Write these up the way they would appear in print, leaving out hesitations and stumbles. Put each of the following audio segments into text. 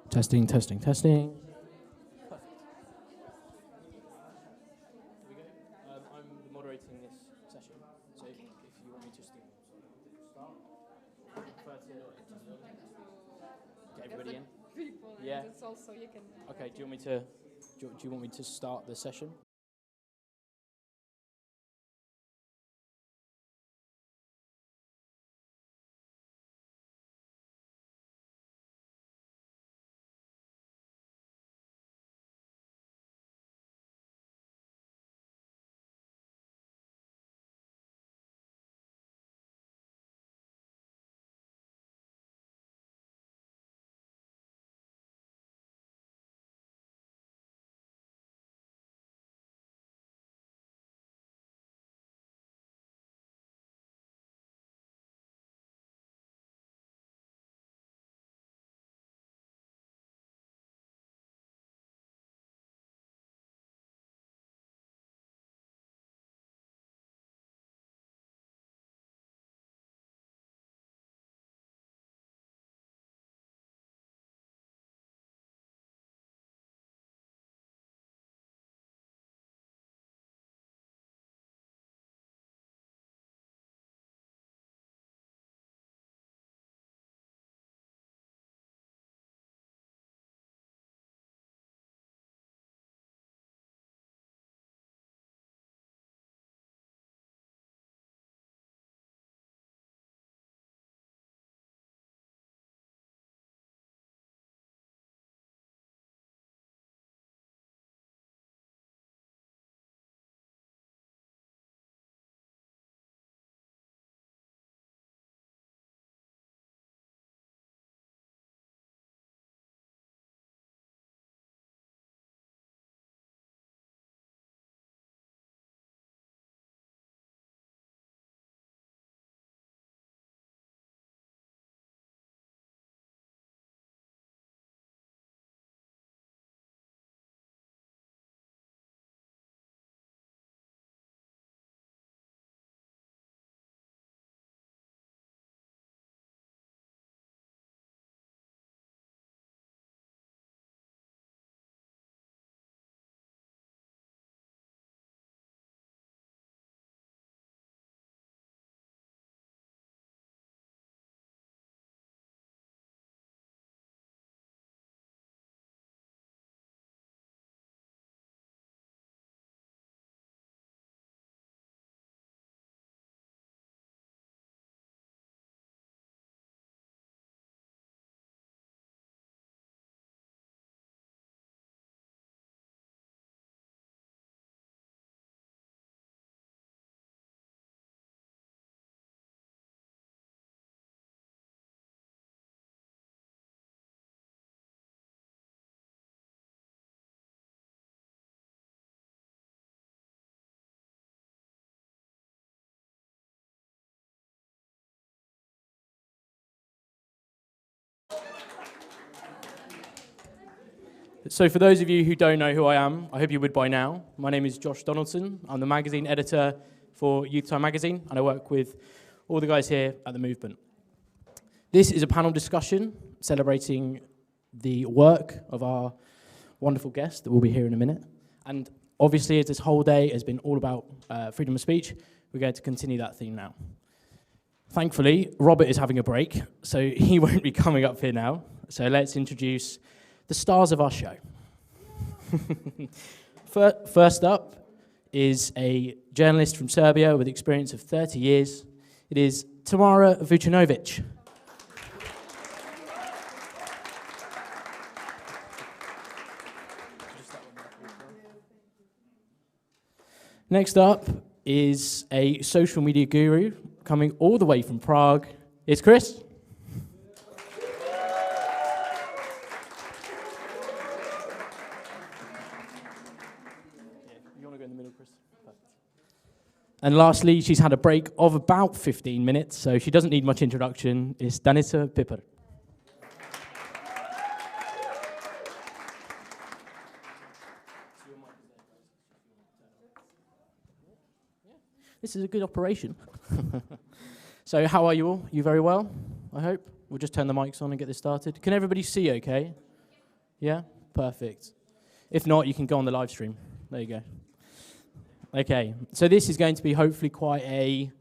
Testing, testing, testing. I'm moderating this session, so if you want me to start, get everybody in. People, Yeah. It's also you can. Okay. Do you want me to start the session? So for those of you who don't know who I am, I hope you would by now. My name is Josh Donaldson. I'm the magazine editor for Youth Time magazine, and I work with all the guys here at the Movement. This is a panel discussion celebrating the work of our wonderful guest that will be here in a minute. And obviously, as this whole day has been all about freedom of speech, we're going to continue that theme now. Thankfully, Robert is having a break, so he won't be coming up here now. So let's introduce the stars of our show. First up is a journalist from Serbia with experience of 30 years. It is Tamara Vucinovic. Next up is a social media guru coming all the way from Prague. It's Chris. And lastly, she's had a break of about 15 minutes, so she doesn't need much introduction. It's Danica Piper. This is a good operation. So how are you all? You very well, I hope? We'll just turn the mics on and get this started. Can everybody see okay? Yeah? Perfect. If not, you can go on the live stream. There you go. Okay, so this is going to be hopefully quite a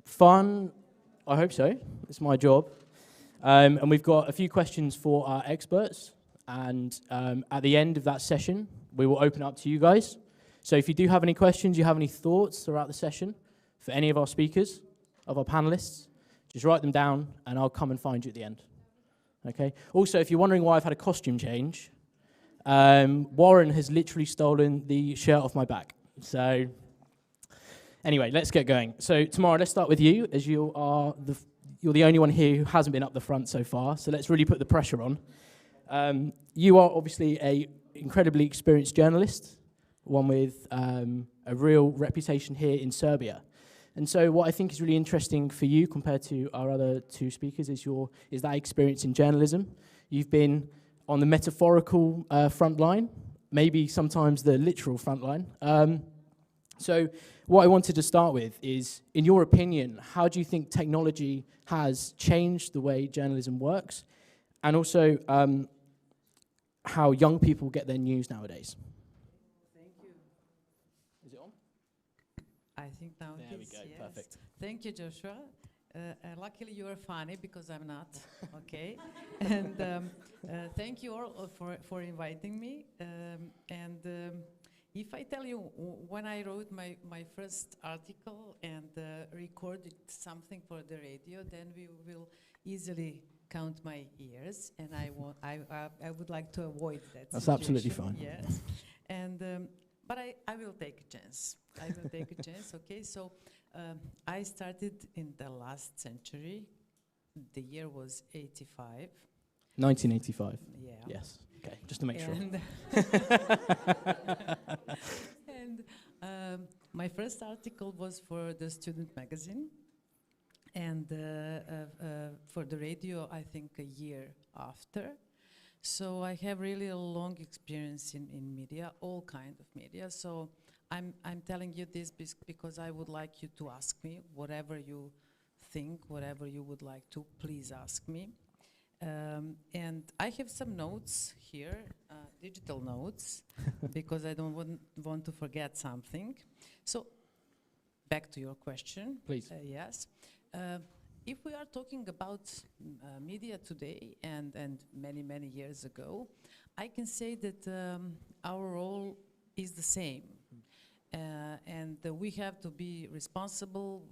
fun, I hope so, it's my job. And we've got a few questions for our experts. And at the end of that session, we will open up to you guys. So if you do have any questions, you have any thoughts throughout the session for any of our speakers, of our panelists, just write them down and I'll come and find you at the end. Okay. Also, if you're wondering why I've had a costume change, Warren has literally stolen the shirt off my back. So anyway, let's get going. So Tamara, let's start with you, as you're the only one here who hasn't been up the front so far. So let's really put the pressure on. You are obviously an incredibly experienced journalist, one with a real reputation here in Serbia. And so what I think is really interesting for you compared to our other two speakers is that experience in journalism. You've been on the metaphorical front line, maybe sometimes the literal front line. So what I wanted to start with is, in your opinion, how do you think technology has changed the way journalism works? And also how young people get their news nowadays? Thank you. Is it on? I think now There it we is, go, yes. perfect. Thank you, Joshua. Luckily you are funny because I'm not, okay? And thank you all for inviting me. If I tell you, when I wrote my first article and recorded something for the radio, then we will easily count my ears, and I would like to avoid that. That's situation. absolutely fine. Yes, and but I will take a chance. I will take a chance. Okay, so I started in the last century. The year was 85. 1985. Yeah. Yes. Okay. Just to make sure. And my first article was for the student magazine, and for the radio, I think a year after. So I have really a long experience in media, all kind of media. So I'm telling you this because I would like you to ask me whatever you think, whatever you would like to, please ask me. And I have some notes here, digital notes, because I don't want to forget something. So back to your question. Please. Yes. If we are talking about media today and many years ago, I can say that our role is the same. And we have to be responsible.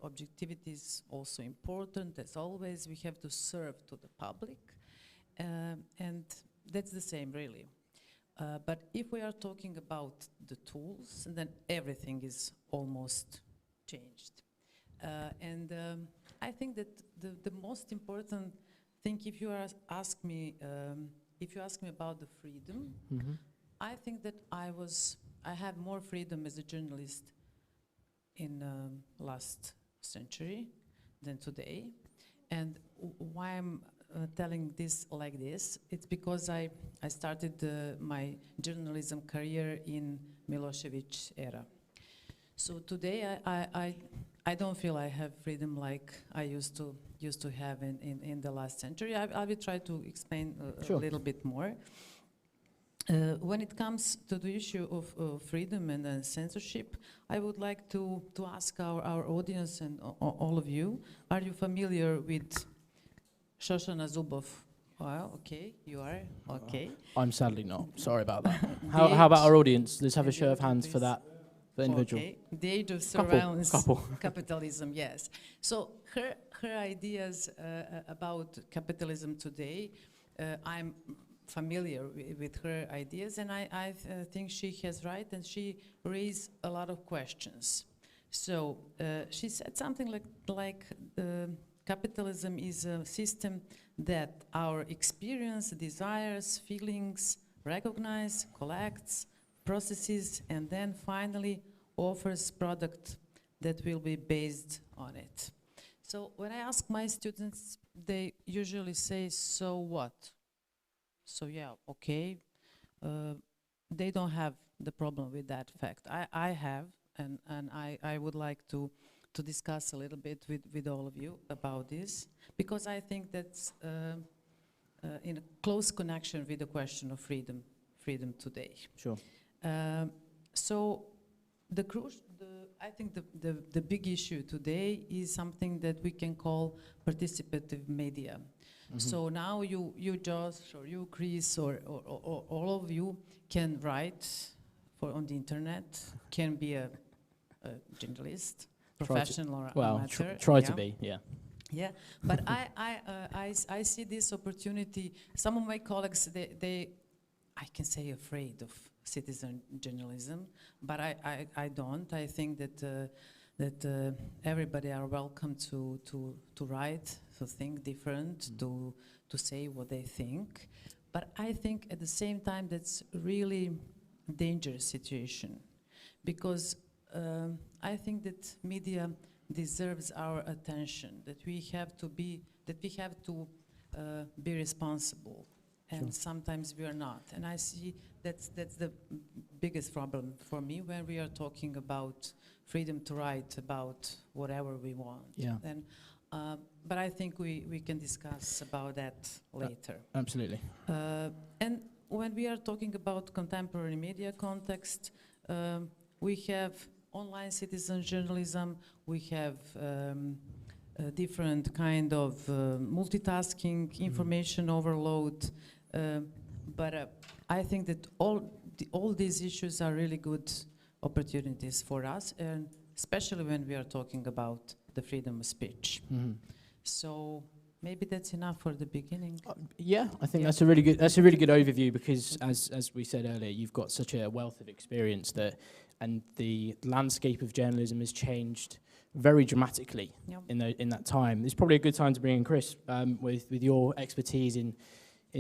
Objectivity is also important. As always, we have to serve to the public. And that's the same, really. But if we are talking about the tools, then everything is almost changed. I think that the most important thing, if you ask me about the freedom, Mm-hmm. I think that I have more freedom as a journalist in last century than today. And why I'm telling this like this, it's because I started my journalism career in Milosevic era. So today I don't feel I have freedom like I used to have in the last century. I will try to explain a little bit more. When it comes to the issue of freedom and censorship, I would like to ask our audience and all of you, are you familiar with Shoshana Zuboff? Well, okay, you are, okay. I'm sadly not. Sorry about that. How about our audience? Let's have a show of hands for that, the individual. Okay, the age of surveillance Couple. capitalism, yes. So her ideas about capitalism today, I'm familiar with her ideas, and I think she has right, and she raised a lot of questions. So she said something like capitalism is a system that our experience, desires, feelings recognize, collects, processes, and then finally offers product that will be based on it. So when I ask my students, they usually say, so what? So yeah, okay, they don't have the problem with that fact. I have, and I would like to discuss a little bit with all of you about this, because I think that's in a close connection with the question of freedom today. Sure. So I think the big issue today is something that we can call participative media. Mm-hmm. So now you Josh, or you Chris, or all of you can write on the internet, can be a journalist, professional or amateur. Try to be, yeah. Yeah, but I see this opportunity. Some of my colleagues, they I can say afraid of citizen journalism, but I don't. I think that everybody are welcome to write, to think different, to say what they think. But I think at the same time that's really dangerous situation, because I think that media deserves our attention. That we have to be responsible. And sure. Sometimes we are not. And I see that's the biggest problem for me when we are talking about freedom to write about whatever we want. Yeah. And, but I think we can discuss about that later. Absolutely. And when we are talking about contemporary media context, we have online citizen journalism, we have different kind of multitasking, information overload, but I think that all these issues are really good opportunities for us, and especially when we are talking about the freedom of speech. Mm-hmm. So maybe that's enough for the beginning. Yeah, I think that's a really good overview, because as we said earlier, you've got such a wealth of experience and the landscape of journalism has changed very dramatically in that time. It's probably a good time to bring in Chris with your expertise in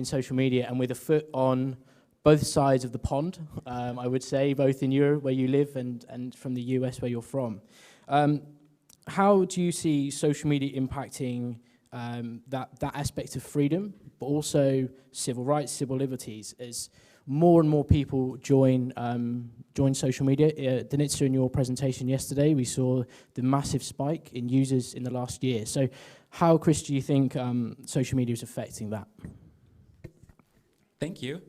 social media and with a foot on both sides of the pond, I would say, both in Europe where you live and from the US where you're from. How do you see social media impacting that aspect of freedom, but also civil rights, civil liberties, as more and more people join social media? Denitsa, in your presentation yesterday, we saw the massive spike in users in the last year. So how, Chris, do you think social media is affecting that? Thank you.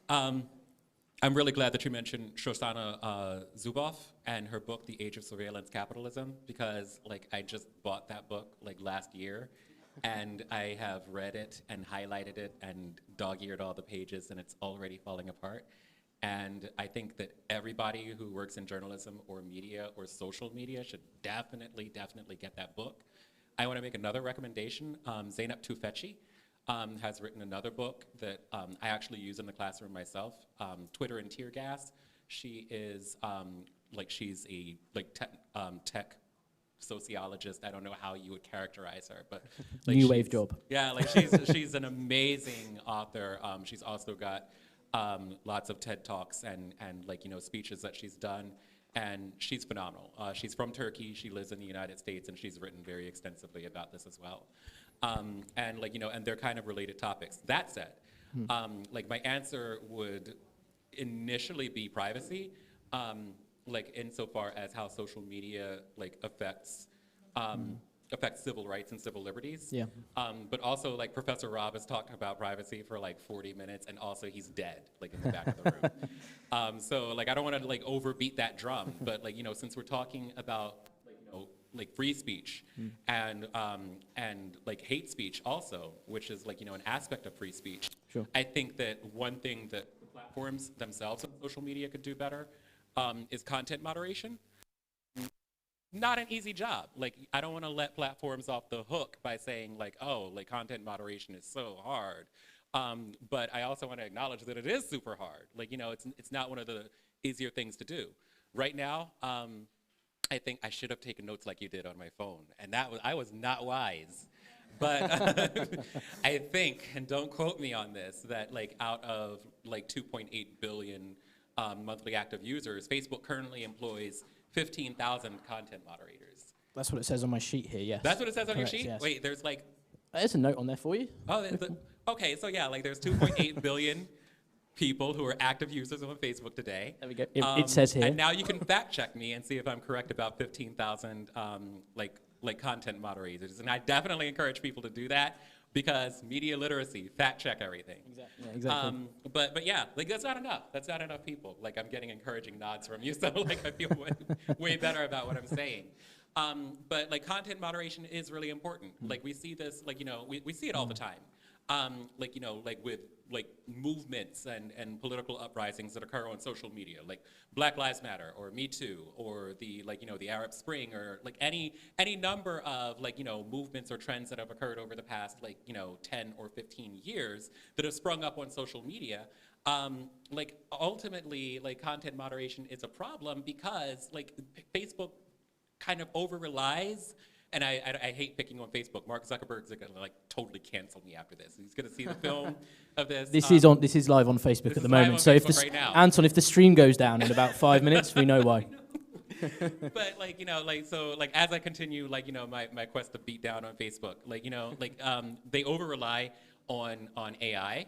I'm really glad that you mentioned Shoshana Zuboff and her book, The Age of Surveillance Capitalism, because I just bought that book last year, and I have read it and highlighted it and dog-eared all the pages, and it's already falling apart. And I think that everybody who works in journalism or media or social media should definitely get that book. I want to make another recommendation. Zeynep Tufekci has written another book that I actually use in the classroom myself, Twitter and Tear Gas. She is she's a tech sociologist. I don't know how you would characterize her, but new wave job. Yeah, she's an amazing author. She's also got lots of TED Talks and speeches that she's done, and she's phenomenal. She's from Turkey. She lives in the United States, and she's written very extensively about this as well. And they're kind of related topics. That said, my answer would initially be privacy, insofar as how social media affects civil rights and civil liberties. Yeah. But also Professor Rob has talked about privacy for 40 minutes, and also he's dead in the back of the room. So I don't want to overbeat that drum, but since we're talking about free speech and hate speech also, which is an aspect of free speech. Sure. I think that one thing that the platforms themselves on social media could do better is content moderation. Not an easy job. I don't want to let platforms off the hook by saying content moderation is so hard. But I also want to acknowledge that it is super hard. It's not one of the easier things to do. Right now, I think I should have taken notes like you did on my phone, and I was not wise. But I think, and don't quote me on this, that out of 2.8 billion monthly active users, Facebook currently employs 15,000 content moderators. That's what it says on my sheet here, yes. That's what it says on your sheet? Yes. Wait, there's there's a note on there for you. Oh, okay, so yeah, there's 2.8 billion people who are active users on Facebook today. There we go. It says here. And now you can fact check me and see if I'm correct about 15,000 content moderators. And I definitely encourage people to do that. because media literacy, fact check everything. Exactly. Yeah, exactly. But yeah, like that's not enough. That's not enough people. Like I'm getting encouraging nods from you, so like I feel way better about what I'm saying. But like content moderation is really important. Like we see this, like, you know, we see it all the time. Like, you know, like with like movements and political uprisings that occur on social media, like Black Lives Matter or Me Too or the, like, you know, the Arab Spring or like any number of, like, you know, movements or trends that have occurred over the past, like, you know, 10 or 15 years that have sprung up on social media. Like ultimately, like content moderation is a problem because like Facebook kind of over relies. And I hate picking on Facebook. Mark Zuckerberg's gonna like totally cancel me after this. He's gonna see the film of this. This is live on Facebook at the moment. So if right now. Anton, if the stream goes down in about 5 minutes, we know why. But like, you know, like, so like as I continue, like, you know, my quest to beat down on Facebook, like, you know, like they over rely on AI.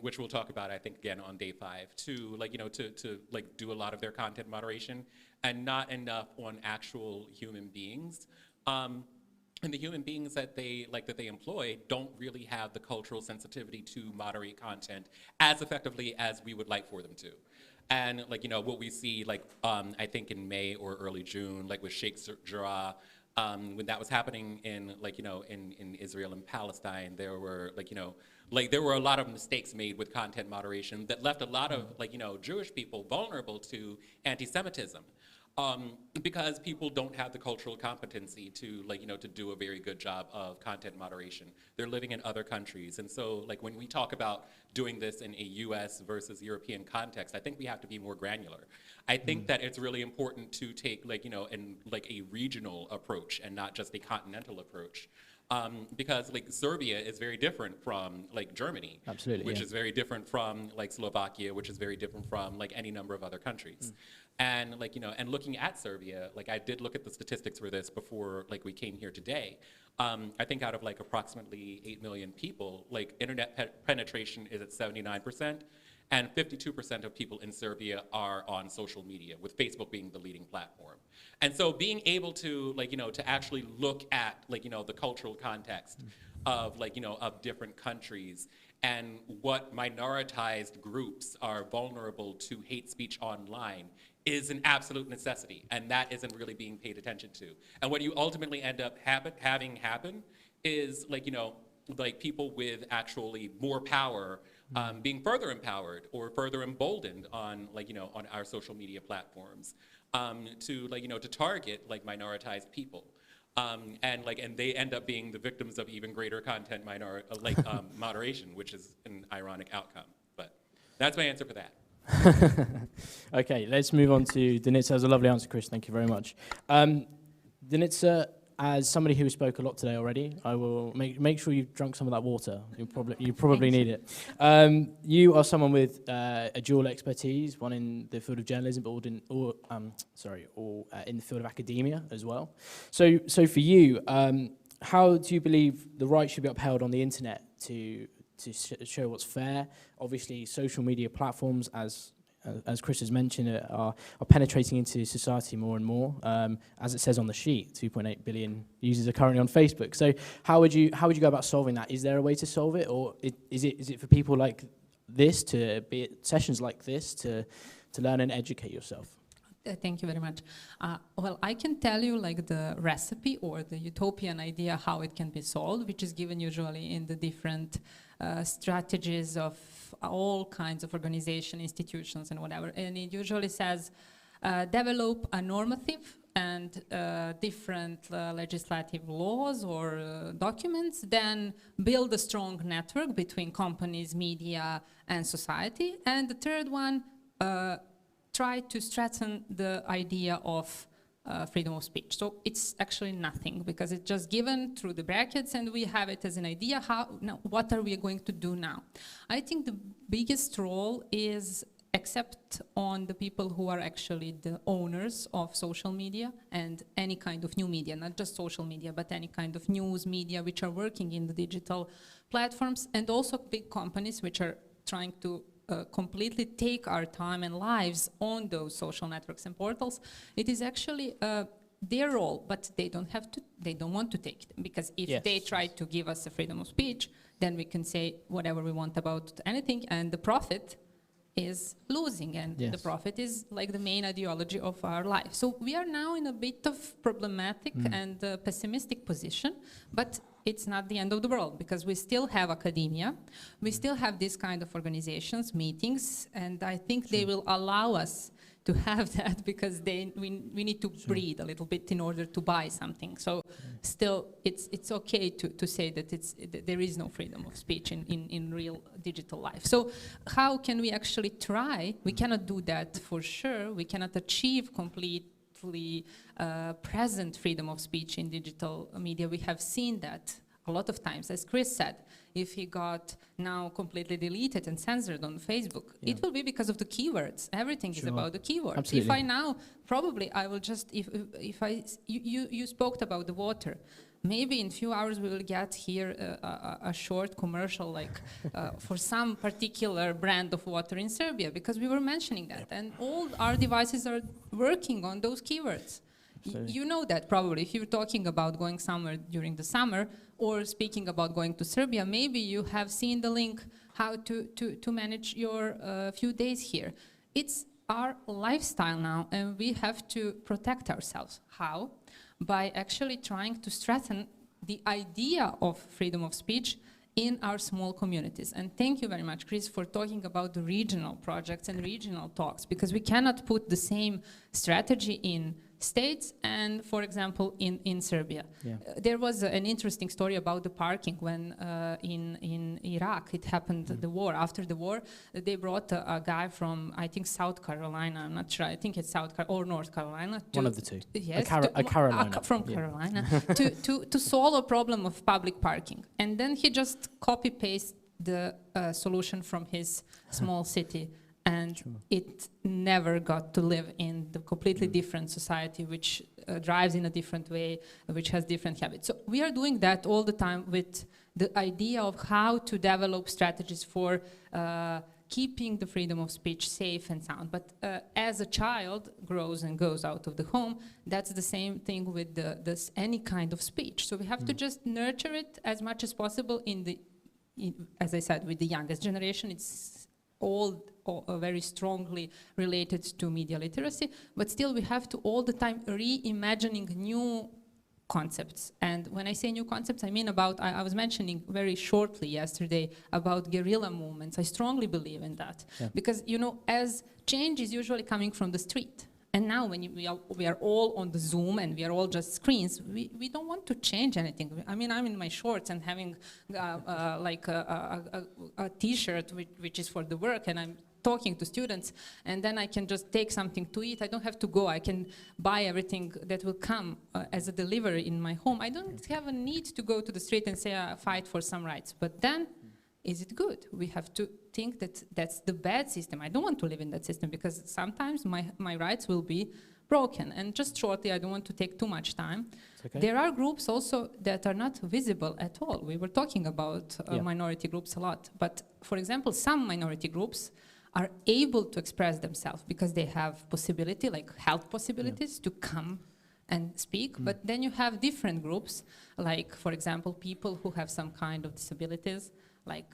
Which we'll talk about, I think, again on day 5, to like, you know, to like do a lot of their content moderation, and not enough on actual human beings. And the human beings that they employ don't really have the cultural sensitivity to moderate content as effectively as we would like for them to. And like, you know, what we see, like I think in May or early June, like with Sheikh Jarrah, when that was happening in, like, you know, in Israel and Palestine, there were, like, you know, like there were a lot of mistakes made with content moderation that left a lot of, like, you know, Jewish people vulnerable to anti-Semitism. Because people don't have the cultural competency to, like, you know, to do a very good job of content moderation. They're living in other countries. And so, like, when we talk about doing this in a US versus European context, I think we have to be more granular. I think that it's really important to take, like, you know, like a regional approach and not just a continental approach. Because like Serbia is very different from like Germany, absolutely, which yeah. is very different from like Slovakia, which is very different from like any number of other countries. And like, you know, and looking at Serbia, like I did look at the statistics for this before like we came here today. I think out of like approximately 8 million people, like internet penetration is at 79%. And 52% of people in Serbia are on social media, with Facebook being the leading platform. And so being able to, like, you know, to actually look at, like, you know, the cultural context of, like, you know, of different countries and what minoritized groups are vulnerable to hate speech online is an absolute necessity. And that isn't really being paid attention to. And what you ultimately end up having happen is, like, you know, like people with actually more power being further empowered or further emboldened on, like, you know, on our social media platforms to, like, you know, to target like minoritized people. And they end up being the victims of even greater content moderation, which is an ironic outcome. But that's my answer for that. Okay, let's move on to Denitsa. That was a lovely answer, Chris. Thank you very much. Denitsa, as somebody who spoke a lot today already, I will make sure you've drunk some of that water. You probably need it. You are someone with a dual expertise, one in the field of journalism, but all in the field of academia as well. So for you, how do you believe the right should be upheld on the internet to show what's fair? Obviously, social media platforms, as Chris has mentioned, are penetrating into society more and more. As it says on the sheet, 2.8 billion users are currently on Facebook. So how would you go about solving that? Is there a way to solve it, or is it for people like this to be at sessions like this to learn and educate yourself? Thank you very much. Well, I can tell you like the recipe or the utopian idea how it can be solved, which is given usually in the different strategies of all kinds of organization, institutions, and whatever. And it usually says develop a normative and different legislative laws or documents, then build a strong network between companies, media, and society. And the third one, try to strengthen the idea of freedom of speech. So it's actually nothing, because it's just given through the brackets and we have it as an idea. What are we going to do now? I think the biggest role is accept on the people who are actually the owners of social media and any kind of new media, not just social media, but any kind of news media which are working in the digital platforms, and also big companies which are trying to completely take our time and lives on those social networks and portals. It is actually their role, but they don't have to. They don't want to take them, because if they try to give us a freedom of speech, then we can say whatever we want about anything, and the profit is losing, and the profit is like the main ideology of our life. So we are now in a bit of problematic and pessimistic position, but it's not the end of the world, because we still have academia, we still have these kind of organizations, meetings, and I think they will allow us to have that, because we need to breathe a little bit in order to buy something. So still, it's okay to say that there is no freedom of speech in real digital life. So how can we actually try? We cannot do that for sure. We cannot achieve completely present freedom of speech in digital media. We have seen that a lot of times. As Chris said, if he got now completely deleted and censored on Facebook, it will be because of the keywords. Everything is about the keywords. Absolutely. If I now, probably I will just, you spoke about the water. Maybe in a few hours we will get here a short commercial, like for some particular brand of water in Serbia, because we were mentioning that. And all our devices are working on those keywords. You know that probably. If you're talking about going somewhere during the summer or speaking about going to Serbia, maybe you have seen the link how to manage your few days here. It's our lifestyle now, and we have to protect ourselves. How? By actually trying to strengthen the idea of freedom of speech in our small communities. And thank you very much, Chris, for talking about the regional projects and regional talks, because we cannot put the same strategy in states and, for example, in Serbia. There was an interesting story about the parking when in Iraq it happened, the war. After the war, they brought a guy from, I think, South Carolina, I'm not sure, I think it's South Carolina or North Carolina. One of the two. Yes, a Carolina. From Carolina, to solve a problem of public parking. And then he just copy-pasted the solution from his small city. And it never got to live in the completely different society, which drives in a different way, which has different habits. So we are doing that all the time with the idea of how to develop strategies for keeping the freedom of speech safe and sound. But as a child grows and goes out of the home, that's the same thing with any kind of speech. So we have to just nurture it as much as possible as I said, with the youngest generation. It's all very strongly related to media literacy, but still we have to all the time reimagining new concepts. And when I say new concepts, I mean about, I was mentioning very shortly yesterday about guerrilla movements. I strongly believe in that. Because, you know, as change is usually coming from the street, and now when we are all on the Zoom and we are all just screens, we don't want to change anything. I mean, I'm in my shorts and having like a T-shirt which is for the work, and I'm talking to students, and then I can just take something to eat. I don't have to go. I can buy everything that will come as a delivery in my home. I don't have a need to go to the street and say, fight for some rights. But then, is it good? We have to think that that's the bad system. I don't want to live in that system, because sometimes my rights will be broken. And just shortly, I don't want to take too much time. Okay. There are groups also that are not visible at all. We were talking about minority groups a lot. But for example, some minority groups are able to express themselves because they have possibility, like health possibilities, to come and speak. But then you have different groups, like, for example, people who have some kind of disabilities, like,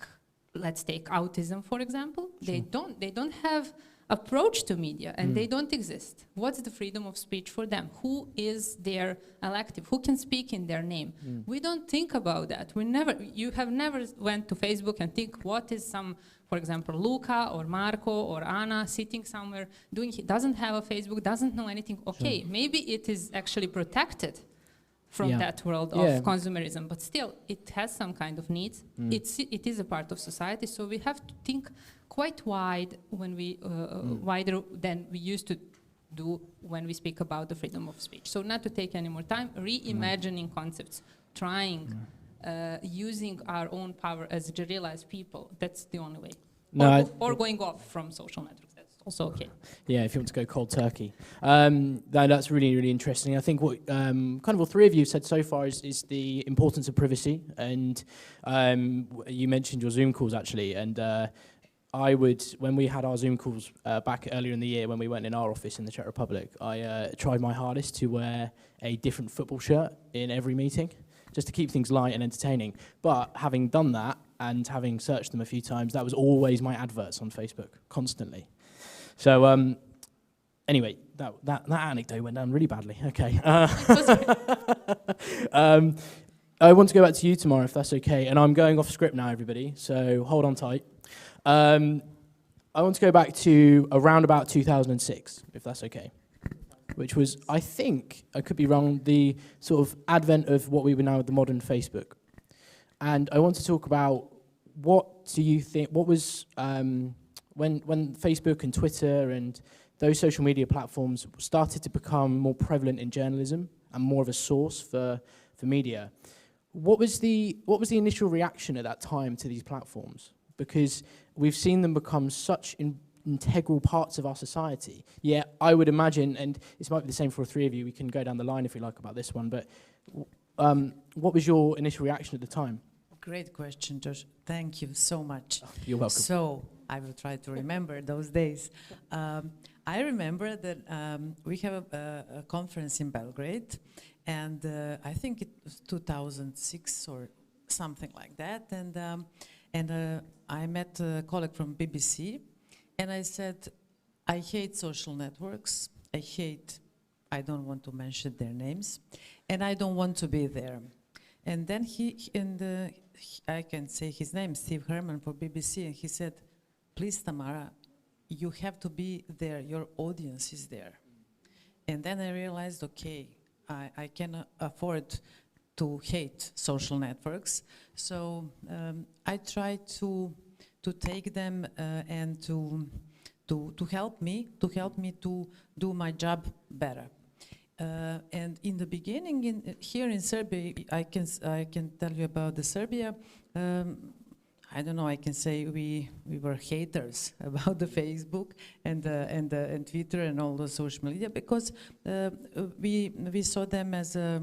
let's take autism, for example. They don't have approach to media, and they don't exist. What's the freedom of speech for them? Who is their elective? Who can speak in their name? We don't think about that. You have never went to Facebook and think, what is some, for example, Luca or Marco or Anna sitting somewhere doing, he doesn't have a Facebook, doesn't know anything. Okay, maybe it is actually protected from that world of consumerism, but still it has some kind of needs. It is a part of society, so we have to think quite wide when we wider than we used to do when we speak about the freedom of speech. So not to take any more time, reimagining concepts, trying using our own power as guerrilla, as people. That's the only way. Or going off from social networks. Also okay. Yeah, if you want to go cold turkey. That's really, really interesting. I think what kind of all three of you said so far is the importance of privacy. And you mentioned your Zoom calls, actually. And when we had our Zoom calls back earlier in the year when we went in our office in the Czech Republic, I tried my hardest to wear a different football shirt in every meeting, just to keep things light and entertaining. But having done that and having searched them a few times, that was always my adverts on Facebook, constantly. So anyway, that anecdote went down really badly. Okay. I want to go back to you tomorrow, if that's okay. And I'm going off script now, everybody, so hold on tight. I want to go back to around about 2006, if that's okay. Which was, I think, I could be wrong, the sort of advent of what we would now the modern Facebook. And I want to talk about what do you think, what was, when Facebook and Twitter and those social media platforms started to become more prevalent in journalism and more of a source for media. What was the initial reaction at that time to these platforms? Because we've seen them become such integral parts of our society. Yeah, I would imagine, and this might be the same for all three of you, we can go down the line if we like about this one, but what was your initial reaction at the time? Great question, Josh. Thank you so much. Oh, you're welcome. So I will try to remember those days. I remember that we have a conference in Belgrade, and I think it was 2006 or something like that. And I met a colleague from BBC, and I said, I hate social networks. I don't want to mention their names, and I don't want to be there. And then I can say his name, Steve Herman for BBC, and he said, please, Tamara, you have to be there. Your audience is there. And then I realized, okay, I cannot afford to hate social networks. So I try to take them and to help me to do my job better. And in the beginning, here in Serbia, I can tell you about the Serbia. I don't know. I can say we were haters about the Facebook and Twitter and all the social media because we saw them as a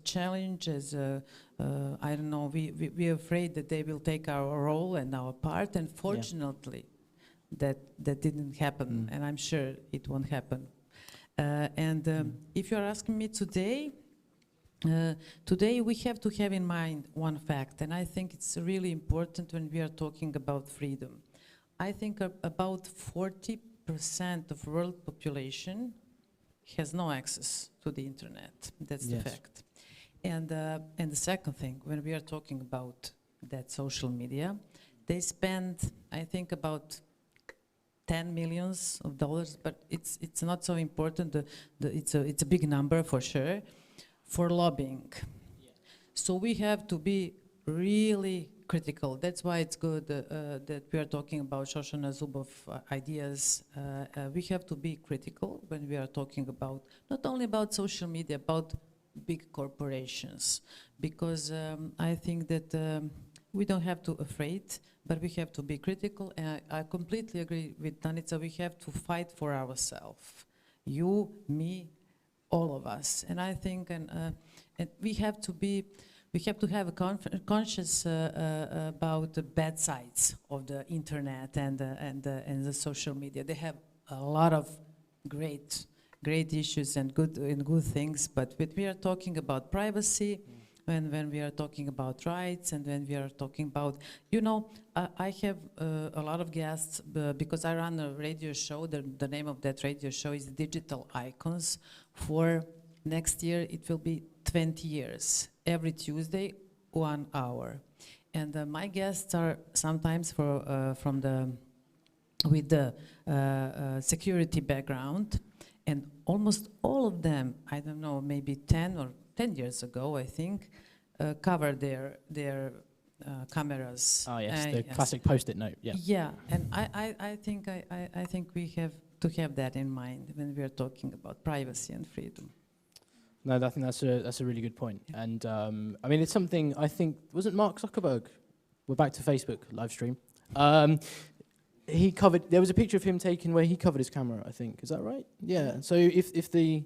challenge, I don't know. We're afraid that they will take our role and our part. And fortunately, that didn't happen, and I'm sure it won't happen. If you're asking me today, we have to have in mind one fact, and I think it's really important when we are talking about freedom. I think about 40% of world population has no access to the internet. That's the fact. And the second thing, when we are talking about that social media, they spend, I think, about $10 million, but it's not so important. It's a big number for sure, for lobbying. So we have to be really critical. That's why it's good that we are talking about Shoshana Zuboff ideas. We have to be critical when we are talking about, not only about social media, about big corporations. Because I think that we don't have to afraid, but we have to be critical. And I completely agree with Danica. We have to fight for ourselves. You, me, all of us. And I think and we have to have a conscious about the bad sides of the internet and the social media. They have a lot of great issues and good things, but when we are talking about privacy, when we are talking about rights, and when we are talking about, I have a lot of guests because I run a radio show. The name of that radio show is Digital Icons. For next year, it will be 20 years. Every Tuesday, 1 hour. And my guests are sometimes with the security background, and almost all of them, I don't know, maybe 10 years ago, I think, cover their cameras. Oh yes, the classic post-it note. Yeah. Yeah, and I think we have to have that in mind when we are talking about privacy and freedom. No, I think that's a really good point. And I mean, it's something I think, wasn't Mark Zuckerberg? We're back to Facebook live stream. He covered. There was a picture of him taken where he covered his camera. I think, is that right? Yeah. So if the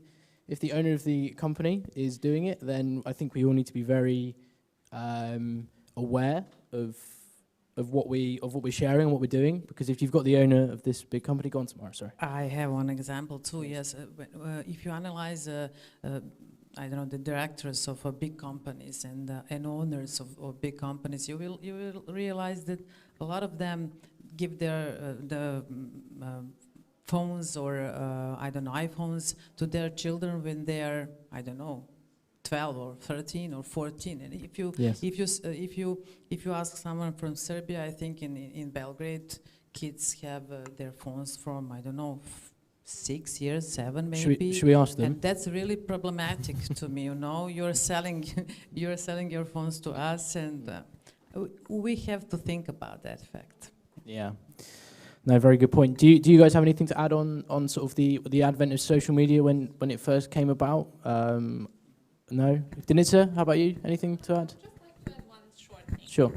owner of the company is doing it, then I think we all need to be very aware of of what we're sharing, what we're doing? Because if you've got the owner of this big company, go on tomorrow. Sorry. I have one example too. Yes, if you analyze, I don't know, the directors of big companies and owners of big companies, you will realize that a lot of them give their phones or I don't know, iPhones to their children when they are, I don't know, 12 or 13 or 14. And if you ask someone from Serbia, I think in Belgrade, kids have their phones from, I don't know, 6 years, 7 maybe. Should we ask them? And that's really problematic to me. You know, you're selling your phones to us, and we have to think about that fact. Yeah. No, very good point. Do you guys have anything to add on sort of the advent of social media when it first came about? No? Denitsa, how about you? Anything to add? Just like to add one short thing. Sure.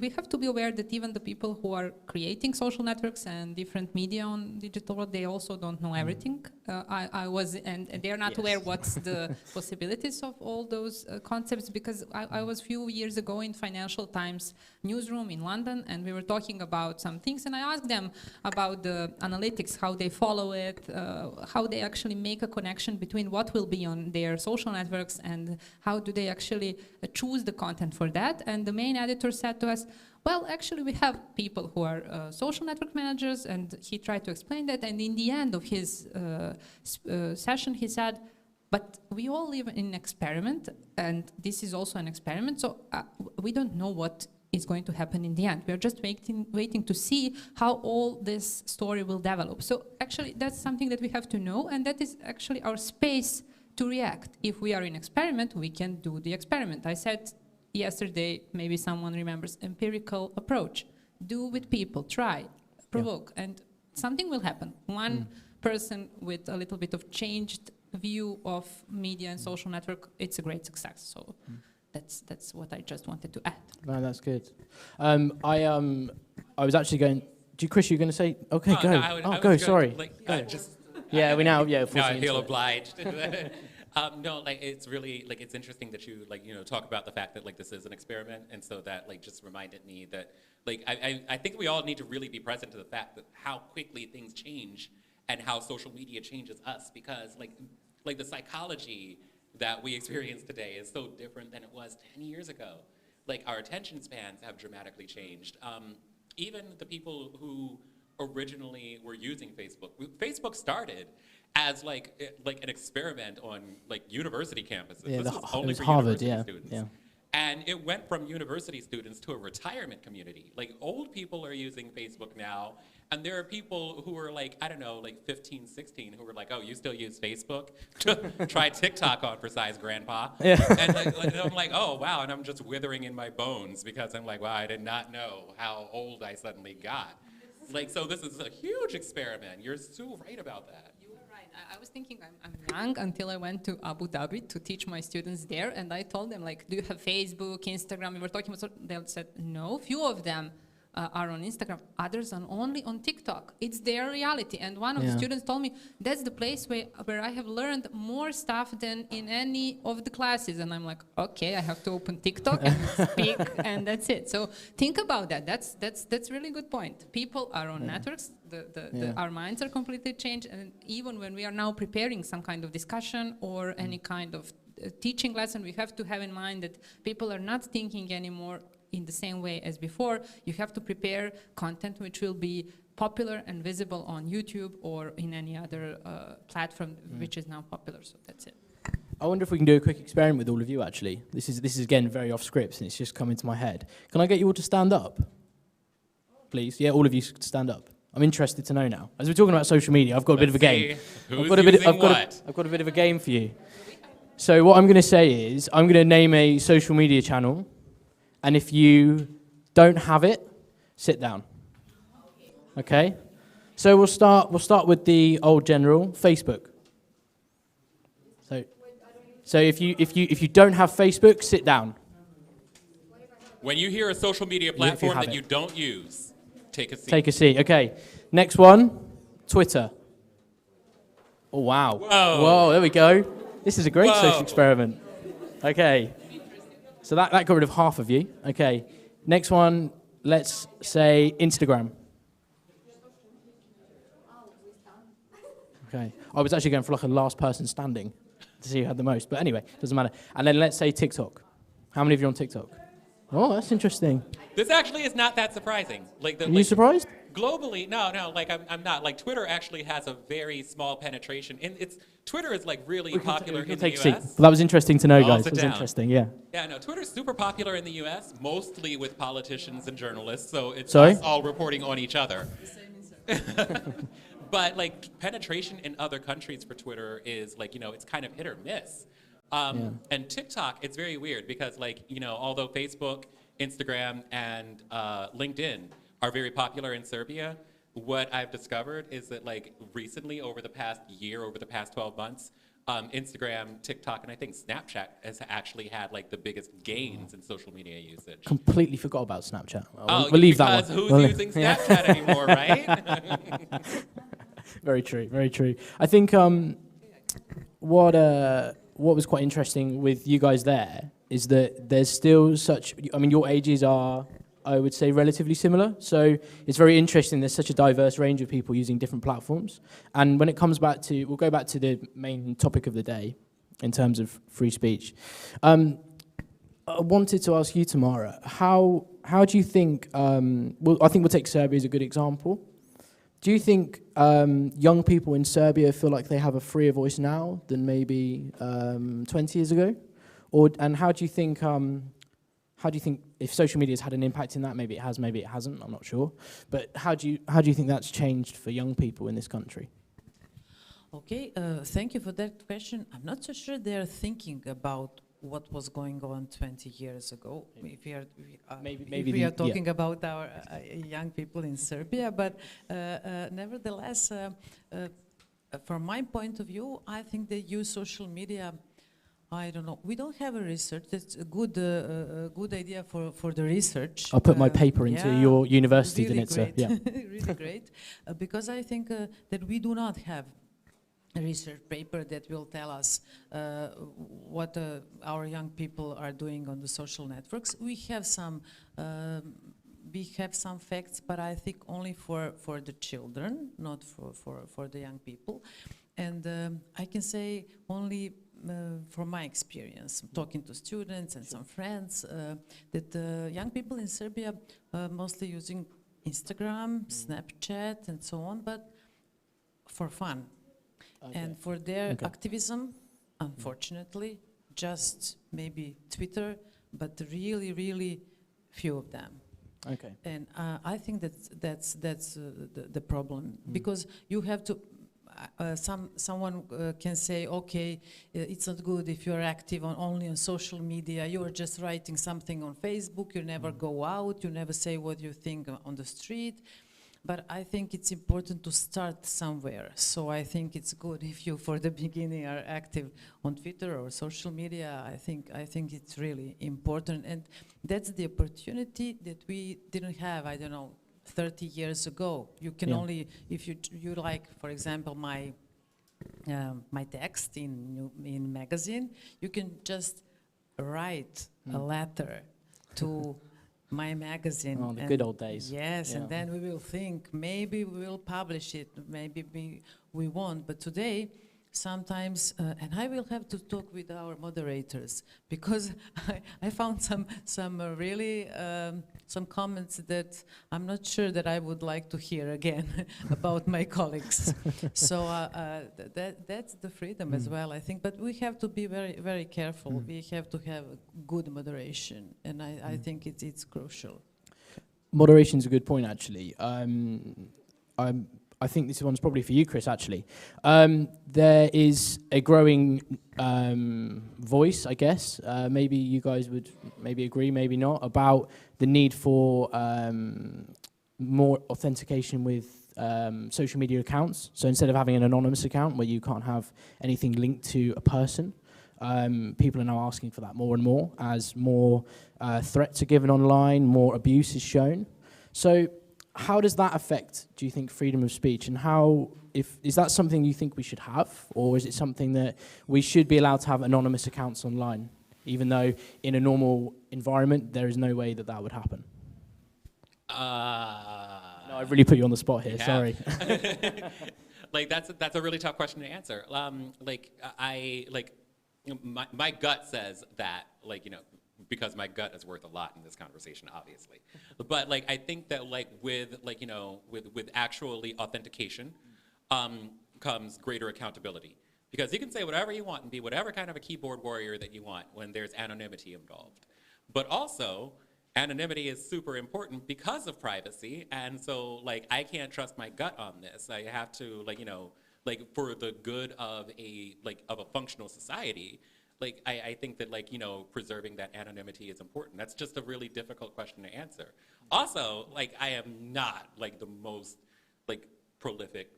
We have to be aware that even the people who are creating social networks and different media on digital world, they also don't know everything. I was, and they are not aware what's the possibilities of all those concepts, because I was a few years ago in Financial Times newsroom in London, and we were talking about some things, and I asked them about the analytics, how they follow it, how they actually make a connection between what will be on their social networks and how do they actually choose the content for that. And the main editor said to us, well, actually we have people who are social network managers, and he tried to explain that, and in the end of his session he said, but we all live in an experiment, and this is also an experiment, so we don't know what is going to happen in the end. We are just waiting to see how all this story will develop. So actually that's something that we have to know, and that is actually our space to react. If we are in experiment, we can do the experiment. I said yesterday, maybe someone remembers, empirical approach. Do with people, try, provoke, and something will happen. One person with a little bit of changed view of media and social network, it's a great success. So that's what I just wanted to add. No, that's good. I was actually going. Chris, you're going to say? Okay, go. I Go. was Sorry. Go. Yeah, we now. Yeah, No, I feel obliged. No, like it's really like it's interesting that you talk about the fact that like this is an experiment, and so that like just reminded me that like I think we all need to really be present to the fact that how quickly things change and how social media changes us, because like the psychology that we experience today is so different than it was 10 years ago. Like our attention spans have dramatically changed. Even the people who originally were using Facebook started as like an experiment on like university campuses. Yeah, this was only for Harvard, university students. Yeah. And it went from university students to a retirement community. Like old people are using Facebook now, and there are people who are like, I don't know, like 15, 16, who were like, oh, you still use Facebook? Try TikTok on for size, grandpa. Yeah. And I'm like, oh, wow, and I'm just withering in my bones because I'm like, wow, I did not know how old I suddenly got. Like, so this is a huge experiment. You're so right about that. You are right. I was thinking I'm young until I went to Abu Dhabi to teach my students there, and I told them, like, do you have Facebook, Instagram? We were talking about, they said, no, few of them are on Instagram, others are only on TikTok. It's their reality. And one of the students told me, that's the place where I have learned more stuff than in any of the classes. And I'm like, okay, I have to open TikTok and speak, and that's it. So think about that. That's really good point. People are on networks. Our minds are completely changed. And even when we are now preparing some kind of discussion or any kind of teaching lesson, we have to have in mind that people are not thinking anymore in the same way as before. You have to prepare content which will be popular and visible on YouTube or in any other platform which is now popular. So that's it. I wonder if we can do a quick experiment with all of you, actually. This is again very off script, and it's just come into my head. Can I get you all to stand up? Please? Yeah, all of you stand up. I'm interested to know now. As we're talking about social media, I've got a bit of a game. I've got a bit of a game for you. So what I'm going to say is, I'm going to name a social media channel, and if you don't have it, sit down. Okay? So we'll start with the old general, Facebook. So if you don't have Facebook, sit down. When you hear a social media platform that you don't use, take a seat. Take a seat. Okay. Next one, Twitter. Oh wow. Whoa, there we go. This is a great social experiment. Okay. So that got rid of half of you. Okay. Next one, let's say Instagram. Okay. I was actually going for like a last person standing to see who had the most. But anyway, doesn't matter. And then let's say TikTok. How many of you are on TikTok? Oh, that's interesting. This actually is not that surprising. Are you surprised? Globally, no, like I'm not. Like Twitter actually has a very small penetration. And Twitter is like really popular in the US. Well, that was interesting to know, I'll guys. sit That was down. interesting, yeah. Yeah, no, Twitter's super popular in the US, mostly with politicians and journalists. So it's Sorry? us all reporting on each other. But like penetration in other countries for Twitter is like, it's kind of hit or miss. And TikTok, it's very weird because like, although Facebook, Instagram, and LinkedIn are very popular in Serbia, what I've discovered is that like recently over the past year, over the past 12 months, Instagram, TikTok, and I think Snapchat has actually had like the biggest gains in social media usage. Completely forgot about Snapchat. Oh, We'll leave that because one. who's using Snapchat anymore, right? Very true, very true. I think what was quite interesting with you guys there is that there's still your ages are, I would say, relatively similar. So it's very interesting. There's such a diverse range of people using different platforms. And when it comes back to, we'll go back to the main topic of the day in terms of free speech. I wanted to ask you, Tamara, how do you think, I think we'll take Serbia as a good example. Do you think young people in Serbia feel like they have a freer voice now than maybe 20 years ago? And how do you think if social media has had an impact in that? Maybe it has, maybe it hasn't, I'm not sure. But how do you think that's changed for young people in this country? Okay, thank you for that question. I'm not so sure they're thinking about what was going on 20 years ago. If we are talking about our young people in Serbia, but nevertheless, from my point of view, I think they use social media. I don't know. We don't have a research. That's a good idea for the research. I'll put my paper into your university, really didn't it? So, yeah. Really great. Because I think that we do not have a research paper that will tell us what our young people are doing on the social networks. We have some facts, but I think only for the children, not for the young people. And I can say only from my experience, talking to students and some friends, that young people in Serbia mostly using Instagram, Snapchat, and so on, but for fun. Okay. And for their activism, unfortunately, just maybe Twitter, but really, really few of them. Okay. And I think that's the problem, because you have to. Someone can say, okay, it's not good if you're active only on social media. You're just writing something on Facebook. You never go out. You never say what you think on the street. But I think it's important to start somewhere. So I think it's good if you, for the beginning, are active on Twitter or social media. I think it's really important, and that's the opportunity that we didn't have. I don't know, 30 years ago. You can only, if you like, for example, my text in magazine, you can just write a letter to my magazine. Oh, the good old days. Yes, and then we will think, maybe we will publish it, maybe we won't. But today, sometimes, and I will have to talk with our moderators, because I found some really some comments that I'm not sure that I would like to hear again about my colleagues. So that's the freedom as well, I think. But we have to be very, very careful. We have to have good moderation, and I think it's crucial. Moderation is a good point, actually. I think this one's probably for you, Chris, actually. There is a growing voice, I guess, maybe you guys would maybe agree, maybe not, about the need for more authentication with social media accounts. So instead of having an anonymous account where you can't have anything linked to a person, people are now asking for that more and more as more threats are given online, more abuse is shown. So how does that affect, do you think, freedom of speech? And is that something you think we should have? Or is it something that we should be allowed to have anonymous accounts online, even though in a normal environment, there is no way that would happen? No, I've really put you on the spot here. Yeah. Sorry. Like that's a really tough question to answer. My gut says that, like, you know, because my gut is worth a lot in this conversation, obviously. But like I think that like with like, you know, with actually authentication comes greater accountability. Because you can say whatever you want and be whatever kind of a keyboard warrior that you want when there's anonymity involved. But also, anonymity is super important because of privacy, and so like I can't trust my gut on this. I have to, like, you know, like for the good of a functional society, like I think that, like, you know, preserving that anonymity is important. That's just a really difficult question to answer. Also, like I am not like the most like prolific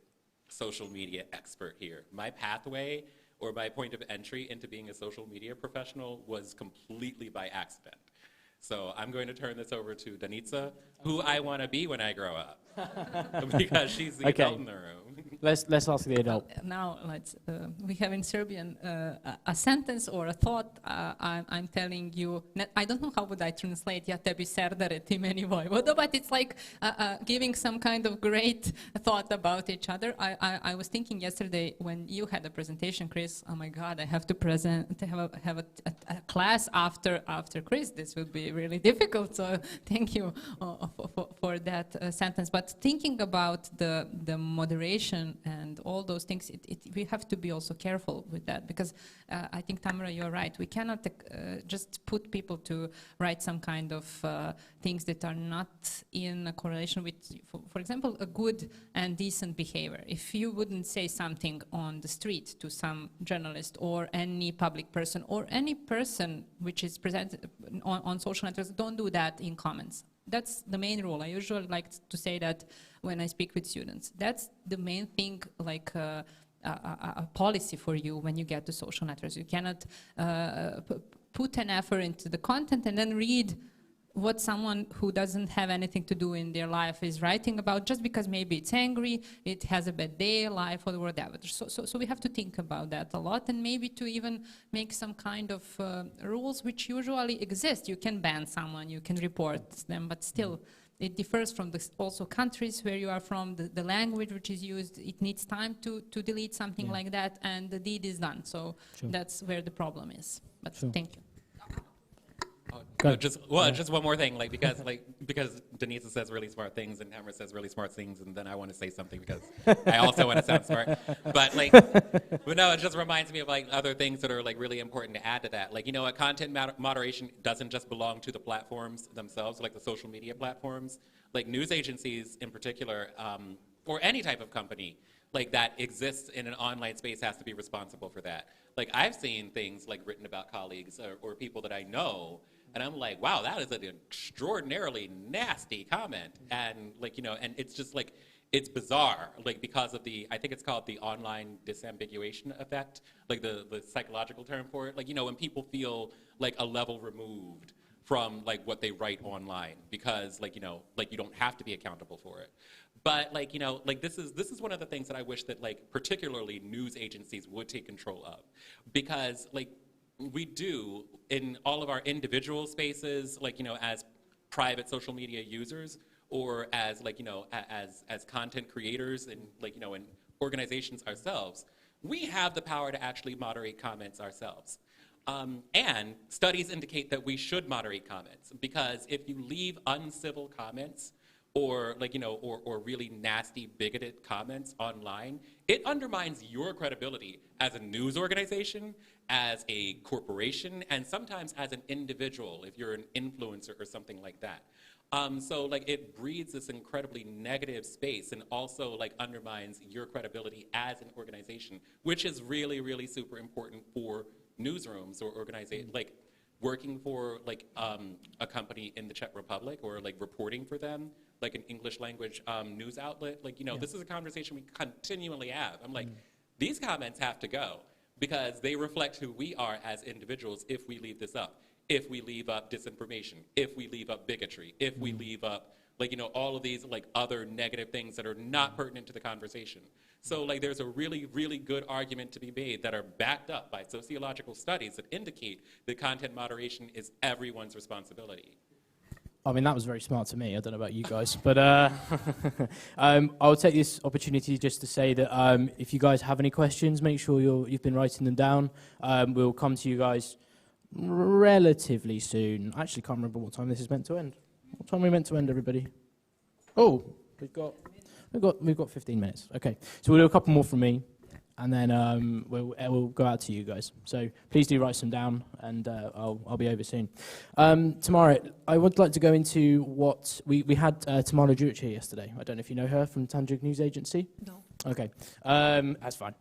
social media expert here. My pathway or my point of entry into being a social media professional was completely by accident. So I'm going to turn this over to Danica, who I want to be when I grow up, because she's the adult in the room. Let's ask the adult. Now we have in Serbian a sentence or a thought. I'm telling you. I don't know how would I translate. Ja tebi serdare ti meni vojvodo, but it's like giving some kind of great thought about each other. I was thinking yesterday when you had a presentation, Chris. Oh my God, I have to have a class after Chris. This would be really difficult. So thank you for that sentence. But thinking about the moderation and all those things, we have to be also careful with that, because I think, Tamara, you're right. We cannot just put people to write some kind of things that are not in a correlation with, for example, a good and decent behavior. If you wouldn't say something on the street to some journalist or any public person or any person which is presented on social networks, don't do that in comments. That's the main rule. I usually like to say that when I speak with students. That's the main thing, like a policy for you when you get to social networks. You cannot put an effort into the content and then read what someone who doesn't have anything to do in their life is writing about just because maybe it's angry, it has a bad day, life, or whatever. So we have to think about that a lot, and maybe to even make some kind of rules which usually exist. You can ban someone, you can report them, but still it differs from the also countries where you are from, the language which is used. It needs time to delete something like that, and the deed is done. So that's where the problem is. But thank you. Just one more thing, because Denise says really smart things and Tamara says really smart things, and then I want to say something because I also want to sound smart. But no, it just reminds me of like other things that are like really important to add to that. Like, you know, content moderation doesn't just belong to the platforms themselves, like the social media platforms. Like news agencies in particular, or any type of company like that exists in an online space has to be responsible for that. Like I've seen things like written about colleagues or people that I know, and I'm like, wow, that is an extraordinarily nasty comment. And like, you know, and it's just like, it's bizarre, like because of I think it's called the online disambiguation effect, like the psychological term for it. Like, you know, when people feel like a level removed from like what they write online, because like, you know, like you don't have to be accountable for it. But like, you know, like this is one of the things that I wish that like particularly news agencies would take control of, because like we do in all of our individual spaces, like, you know, as private social media users or as like, you know, as content creators and like, you know, in organizations ourselves, we have the power to actually moderate comments ourselves. And studies indicate that we should moderate comments, because if you leave uncivil comments or like, you know, or really nasty, bigoted comments online, it undermines your credibility as a news organization, as a corporation, and sometimes as an individual, if you're an influencer or something like that. So like it breeds this incredibly negative space and also like undermines your credibility as an organization, which is really, really super important for newsrooms or organizations, like working for like a company in the Czech Republic or like reporting for them, like an English language news outlet. Like, you know, this is a conversation we continually have. I'm like, these comments have to go because they reflect who we are as individuals if we leave this up, if we leave up disinformation, if we leave up bigotry, if we leave up, like, you know, all of these like other negative things that are not pertinent to the conversation. So like there's a really, really good argument to be made that are backed up by sociological studies that indicate that content moderation is everyone's responsibility. I mean, that was very smart to me. I don't know about you guys, but I'll take this opportunity just to say that if you guys have any questions, make sure you've been writing them down. We'll come to you guys relatively soon. I actually can't remember what time this is meant to end. What time are we meant to end, everybody? Oh, we've got 15 minutes. Okay, so we'll do a couple more from me, and then we'll go out to you guys. So please do write some down, and I'll be over soon. Tomorrow, I would like to go into what we had Tamara Juric here yesterday. I don't know if you know her from Tanjug News Agency. No. Okay, that's fine.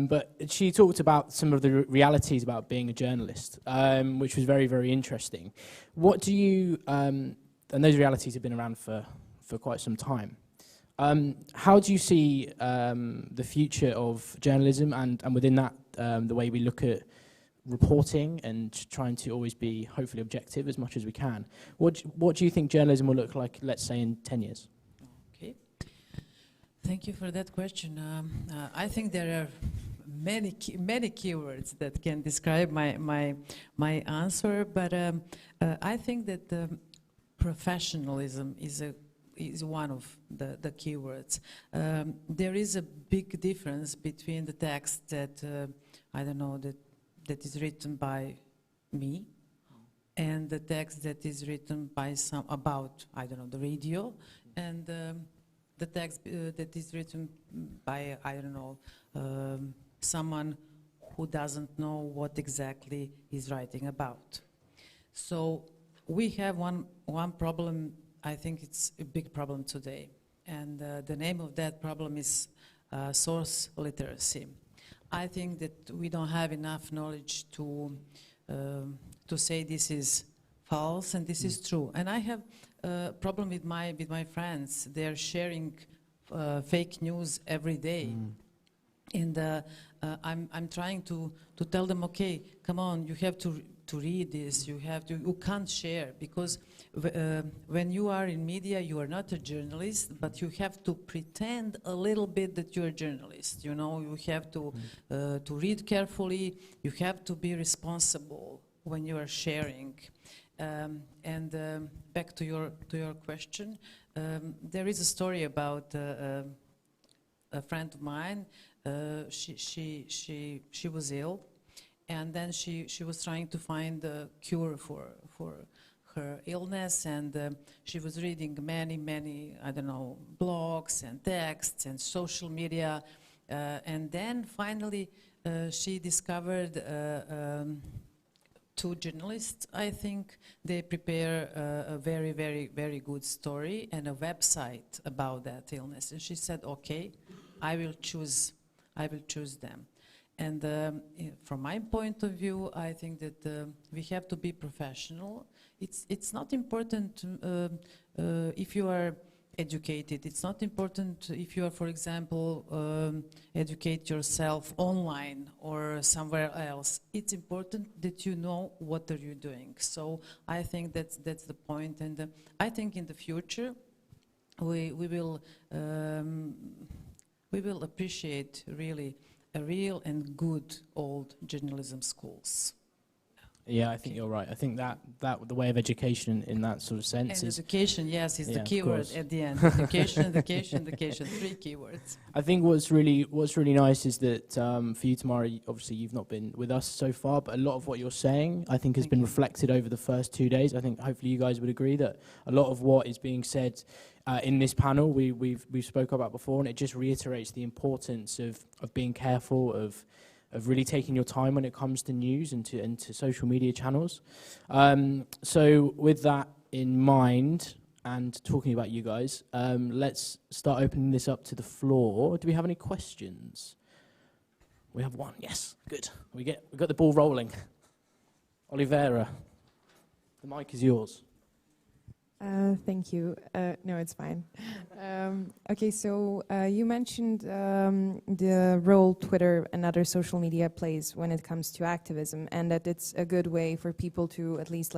But she talked about some of the realities about being a journalist, which was very, very interesting. What do you, and those realities have been around for quite some time. How do you see the future of journalism and within that, the way we look at reporting and trying to always be hopefully objective as much as we can? What do you think journalism will look like, let's say, in 10 years? Okay. Thank you for that question. I think there are many keywords that can describe my answer, but I think that professionalism is one of the keywords. There is a big difference between the text that I don't know that is written by me and the text that is written by some about I don't know the radio and the text that is written by I don't know someone who doesn't know what exactly he's writing about. So we have one problem. I think it's a big problem today, and the name of that problem is source literacy. I think that we don't have enough knowledge to say this is false and this is true. And I have a problem with my friends. They're sharing fake news every day, and I'm trying to tell them, okay, come on, you have to read this. You can't share, because when you are in media, you are not a journalist, but you have to pretend a little bit that you're a journalist. You know, you have to read carefully. You have to be responsible when you are sharing. Back to your question, there is a story about a friend of mine. She was ill. And then she was trying to find a cure for her illness, and she was reading many, I don't know, blogs and texts and social media. And then finally she discovered two journalists, I think. They prepare a very, very, very good story and a website about that illness. And she said, okay, I will choose them. And from my point of view, I think that we have to be professional. It's not important if you are educated. It's not important if you are, for example, educate yourself online or somewhere else. It's important that you know what are you doing. So I think that's the point. And I think in the future we will appreciate really a real and good old journalism schools. Yeah, I think you're right. I think that the way of education in that sort of sense and is education, yes, is the keyword at the end. Education, 3 keywords. I think what's really nice is that for you, Tamara, obviously you've not been with us so far, but a lot of what you're saying, I think, has been reflected over the first 2 days. I think hopefully you guys would agree that a lot of what is being said in this panel we've spoke about before, and it just reiterates the importance of being careful, of really taking your time when it comes to news and to social media channels. So with that in mind, and talking about you guys, let's start opening this up to the floor. Do we have any questions? We have one. Yes, good. We got the ball rolling. Olivera, the mic is yours. Thank you. No, it's fine. Okay, so you mentioned the role Twitter and other social media plays when it comes to activism, and that it's a good way for people to at least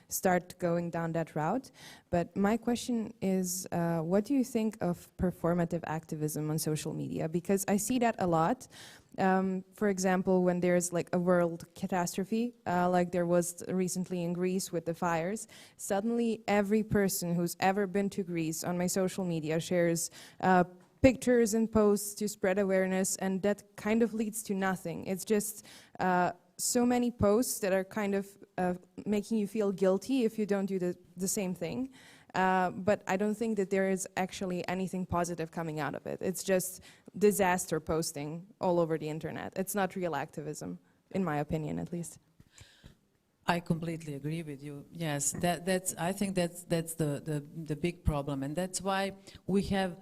start going down that route. But my question is, what do you think of performative activism on social media? Because I see that a lot. For example, when there's like a world catastrophe, like there was recently in Greece with the fires, suddenly every person who's ever been to Greece on my social media shares pictures and posts to spread awareness, and that kind of leads to nothing. It's just so many posts that are kind of making you feel guilty if you don't do the same thing. But I don't think that there is actually anything positive coming out of it. It's just disaster posting all over the internet. It's not real activism, in my opinion, at least. I completely agree with you. Yes, I think that's the big problem, and that's why we have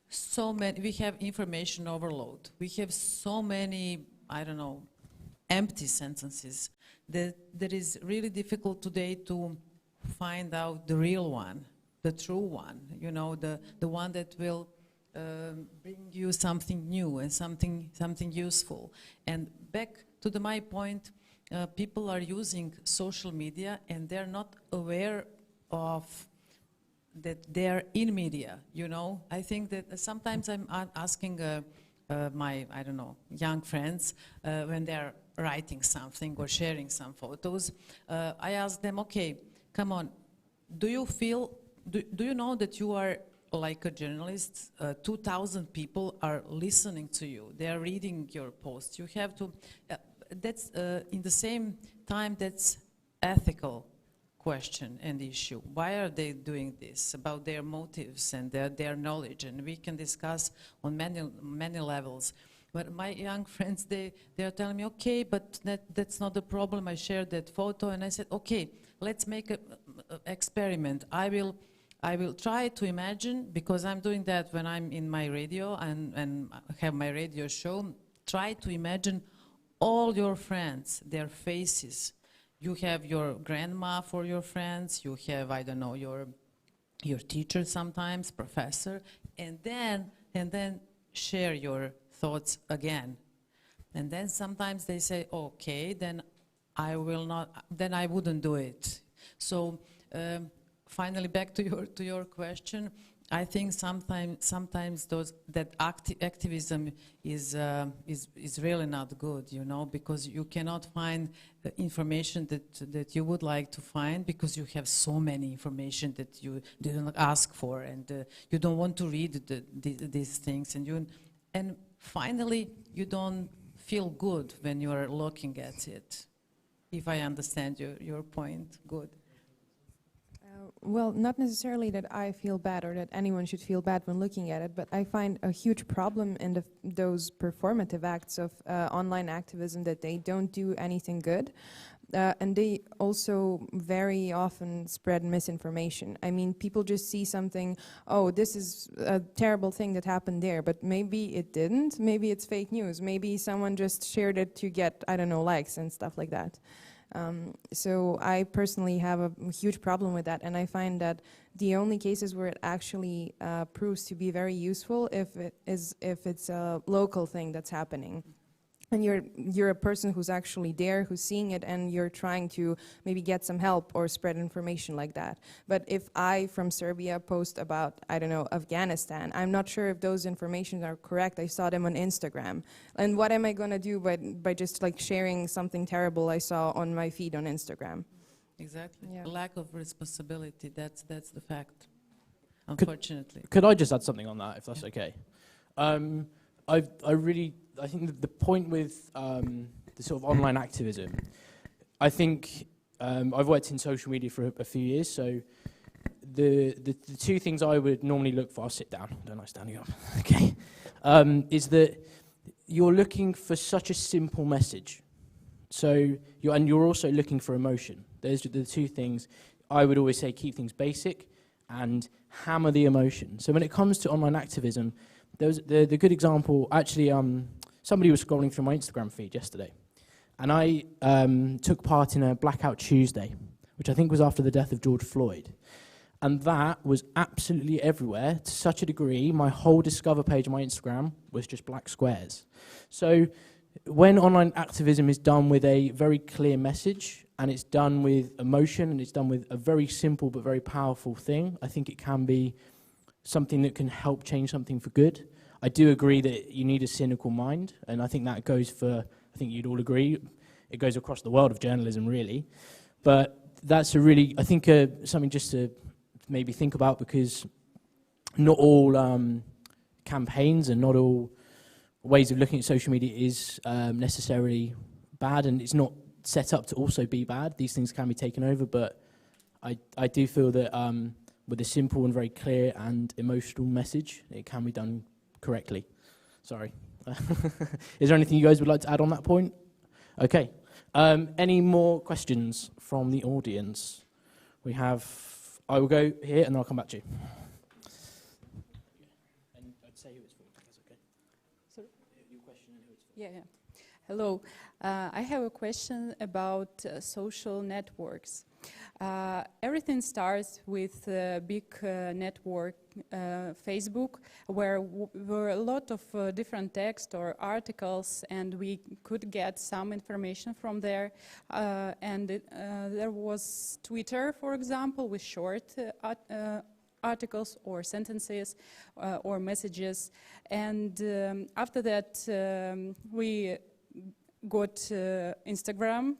so many. We have information overload. We have so many, I don't know, empty sentences that is really difficult today to find out the real one, the true one. You know, the one that will bring you something new and something useful. And back to my point, people are using social media and they're not aware of that they're in media. You know, I think that sometimes I'm asking my, I don't know, young friends when they're writing something or sharing some photos. I ask them, okay, come on, do you know that you are like a journalist? 2,000 people are listening to you. They are reading your posts. You have to, that's in the same time, that's ethical question and issue. Why are they doing this? About their motives and their knowledge, and we can discuss on many levels. But my young friends, they are telling me, okay, but that's not the problem. I shared that photo, and I said, okay, let's make an experiment. I will try to imagine, because I'm doing that when I'm in my radio and have my radio show, try to imagine all your friends, their faces. You have your grandma for your friends, you have, I don't know, your teacher sometimes, professor, and then share your thoughts again. And then sometimes they say, okay, then I wouldn't do it. So finally, back to your question, I think sometimes that activism is really not good, you know, because you cannot find the information that you would like to find, because you have so many information that you didn't ask for, and you don't want to read these things, and finally you don't feel good when you are looking at it. If I understand your point, good. Well, not necessarily that I feel bad or that anyone should feel bad when looking at it, but I find a huge problem in those performative acts of online activism, that they don't do anything good. And they also very often spread misinformation. I mean, people just see something, oh, this is a terrible thing that happened there, but maybe it didn't. Maybe it's fake news. Maybe someone just shared it to get, I don't know, likes and stuff like that. So I personally have a huge problem with that, and I find that the only cases where it actually proves to be very useful if it's a local thing that's happening, and you're a person who's actually there, who's seeing it, and you're trying to maybe get some help or spread information like that. But if I, from Serbia, post about, I don't know, Afghanistan, I'm not sure if those information are correct. I saw them on Instagram. And what am I going to do by just like sharing something terrible I saw on my feed on Instagram? Exactly. Yeah. Lack of responsibility, that's the fact, unfortunately. Could I just add something on that, if that's okay? I think the point with the sort of online activism, I think I've worked in social media for a few years, so the two things I would normally look for, I'll sit down, I don't like standing up, okay, is that you're looking for such a simple message. So you're also looking for emotion. There's the two things. I would always say keep things basic and hammer the emotion. So when it comes to online activism, there's the good example, actually, somebody was scrolling through my Instagram feed yesterday, and I took part in a Blackout Tuesday, which I think was after the death of George Floyd. And that was absolutely everywhere, to such a degree, my whole Discover page on my Instagram was just black squares. So when online activism is done with a very clear message, and it's done with emotion, and it's done with a very simple but very powerful thing, I think it can be something that can help change something for good. I do agree that you need a cynical mind, and I think that goes for, I think you'd all agree, it goes across the world of journalism, really. But that's a really, I think, something just to maybe think about, because not all campaigns and not all ways of looking at social media is necessarily bad, and it's not set up to also be bad. These things can be taken over, but I do feel that with a simple and very clear and emotional message, it can be done correctly. Sorry. Is there anything you guys would like to add on that point? Okay. Any more questions from the audience? We have, I will go here and then I'll come back to you. And I'd say who it's for, if that's okay. Sorry? Your question and who it's for. Yeah. Hello. I have a question about social networks. Everything starts with a big network, Facebook, where were a lot of different text or articles, and we could get some information from there. There was Twitter, for example, with short articles or sentences or messages. And after that, we got Instagram,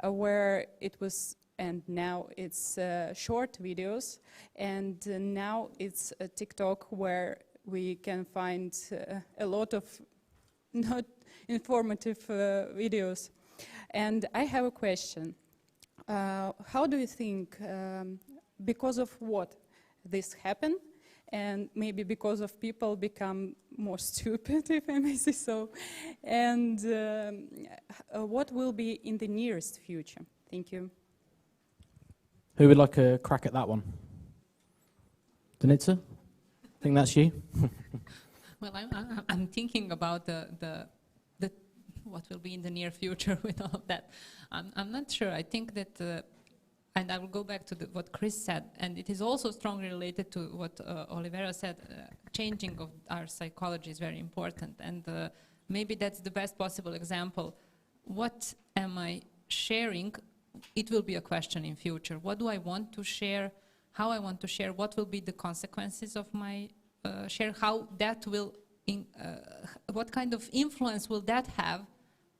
where it was, and now it's short videos, and now it's TikTok, where we can find a lot of not informative videos. And I have a question. How do you think, because of what this happened, and maybe because of people become more stupid, if I may say so, and what will be in the nearest future? Thank you. Who would like a crack at that one? Danitza? I think that's you. Well, I'm thinking about the what will be in the near future with all of that. I'm not sure. I think that, and I will go back to what Chris said, and it is also strongly related to what Olivera said. Changing of our psychology is very important, and maybe that's the best possible example. What am I sharing? It will be a question in future. What do I want to share? How I want to share? What will be the consequences of my share? How that will, what kind of influence will that have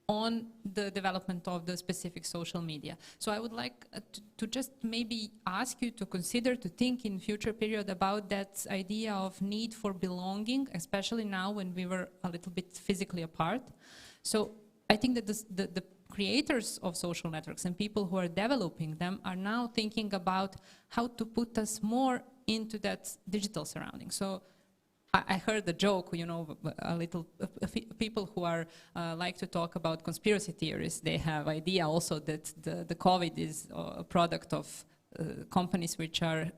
on the development of the specific social media? So I would like to just maybe ask you to consider, to think in future period about that idea of need for belonging, especially now when we were a little bit physically apart. So I think that the creators of social networks and people who are developing them are now thinking about how to put us more into that digital surrounding. So I heard the joke, you know, a little people who are like to talk about conspiracy theories. They have idea also that the COVID is a product of companies which are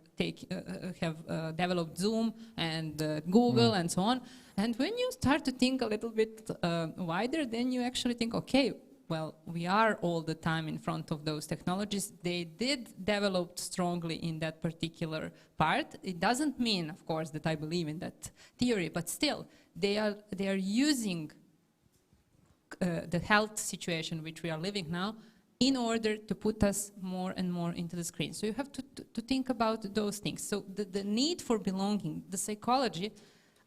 have developed Zoom and Google and so on. And when you start to think a little bit wider, then you actually think, okay, well, we are all the time in front of those technologies. They did develop strongly in that particular part. It doesn't mean, of course, that I believe in that theory, but still, they are using the health situation which we are living now in order to put us more and more into the screen. So you have to think about those things. So the need for belonging, the psychology,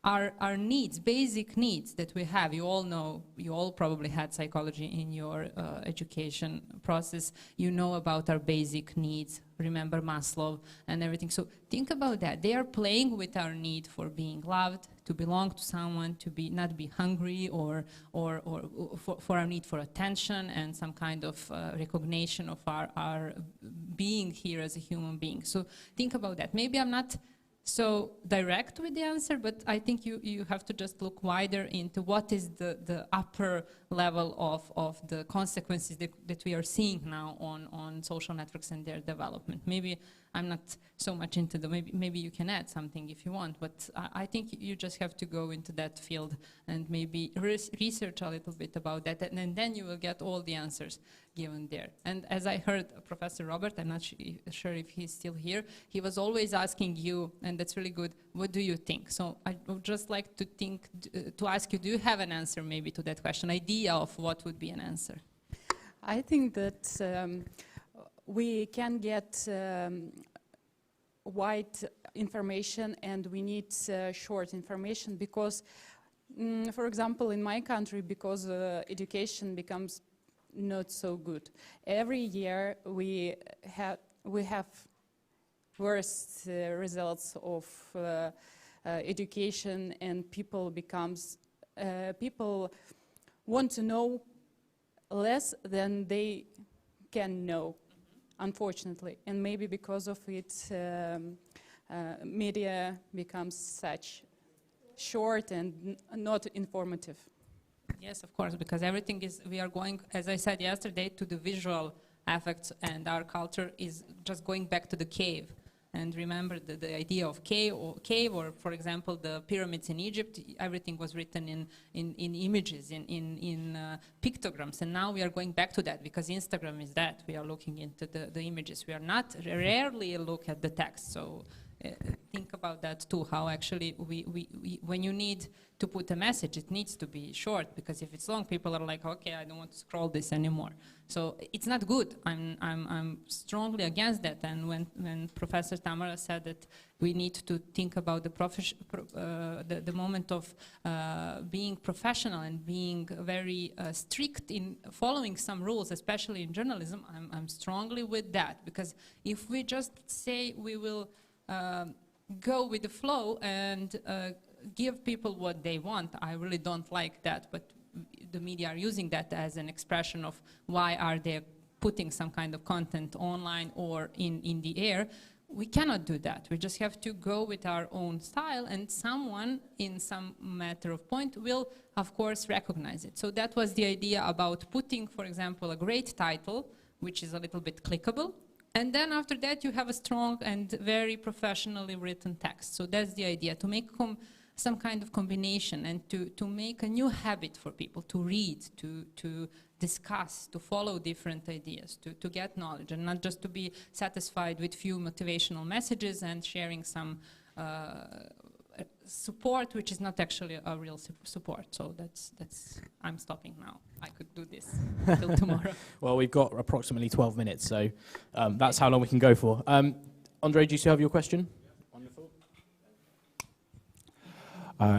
our needs, basic needs that we have. You all know, you all probably had psychology in your education process. You know about our basic needs. Remember Maslow and everything. So think about that. They are playing with our need for being loved, to belong to someone, to be not be hungry, or for our need for attention and some kind of recognition of our being here as a human being. So think about that. Maybe I'm not so direct with the answer, but I think you have to just look wider into what is the upper level of the consequences that we are seeing now on social networks and their development. Maybe I'm not so much into maybe you can add something if you want, but I think you just have to go into that field and maybe research a little bit about that, and then you will get all the answers given there. And as I heard Professor Robert, I'm not sure if he's still here, he was always asking you, and that's really good, what do you think? So I would just like to ask you, do you have an answer maybe to that question, idea of what would be an answer? I think that we can get wide information, and we need short information, because For example, in my country, because education becomes not so good, every year we have worst results of education, and people want to know less than they can know, unfortunately, and maybe because of it, media becomes such short and not informative. Yes, of course, because we are going, as I said yesterday, to the visual affects, and our culture is just going back to the cave. And remember the idea of cave, or for example, the pyramids in Egypt, everything was written in images, in pictograms. And now we are going back to that, because Instagram is that. We are looking into the images. We are not, rarely look at the text. So think about that too, how actually when you need to put a message, it needs to be short, because if it's long, people are like, okay, I don't want to scroll this anymore. So it's not good. I'm strongly against that. And when Professor Tamara said that we need to think about the moment of being professional and being very strict in following some rules, especially in journalism, I'm strongly with that, because if we just say we will go with the flow and give people what they want, I really don't like that, but the media are using that as an expression of why are they putting some kind of content online or in the air. We cannot do that. We just have to go with our own style, and someone in some matter of point will, of course, recognize it. So that was the idea about putting, for example, a great title, which is a little bit clickable, and then after that you have a strong and very professionally written text. So that's the idea, to make some kind of combination, and to make a new habit for people to read, to discuss, to follow different ideas, to get knowledge, and not just to be satisfied with few motivational messages and sharing some support, which is not actually a real support. So that's I'm stopping now. I could do this till tomorrow. Well, we've got approximately 12 minutes, so that's how long we can go for. Andre, do you still have your question? Wonderful.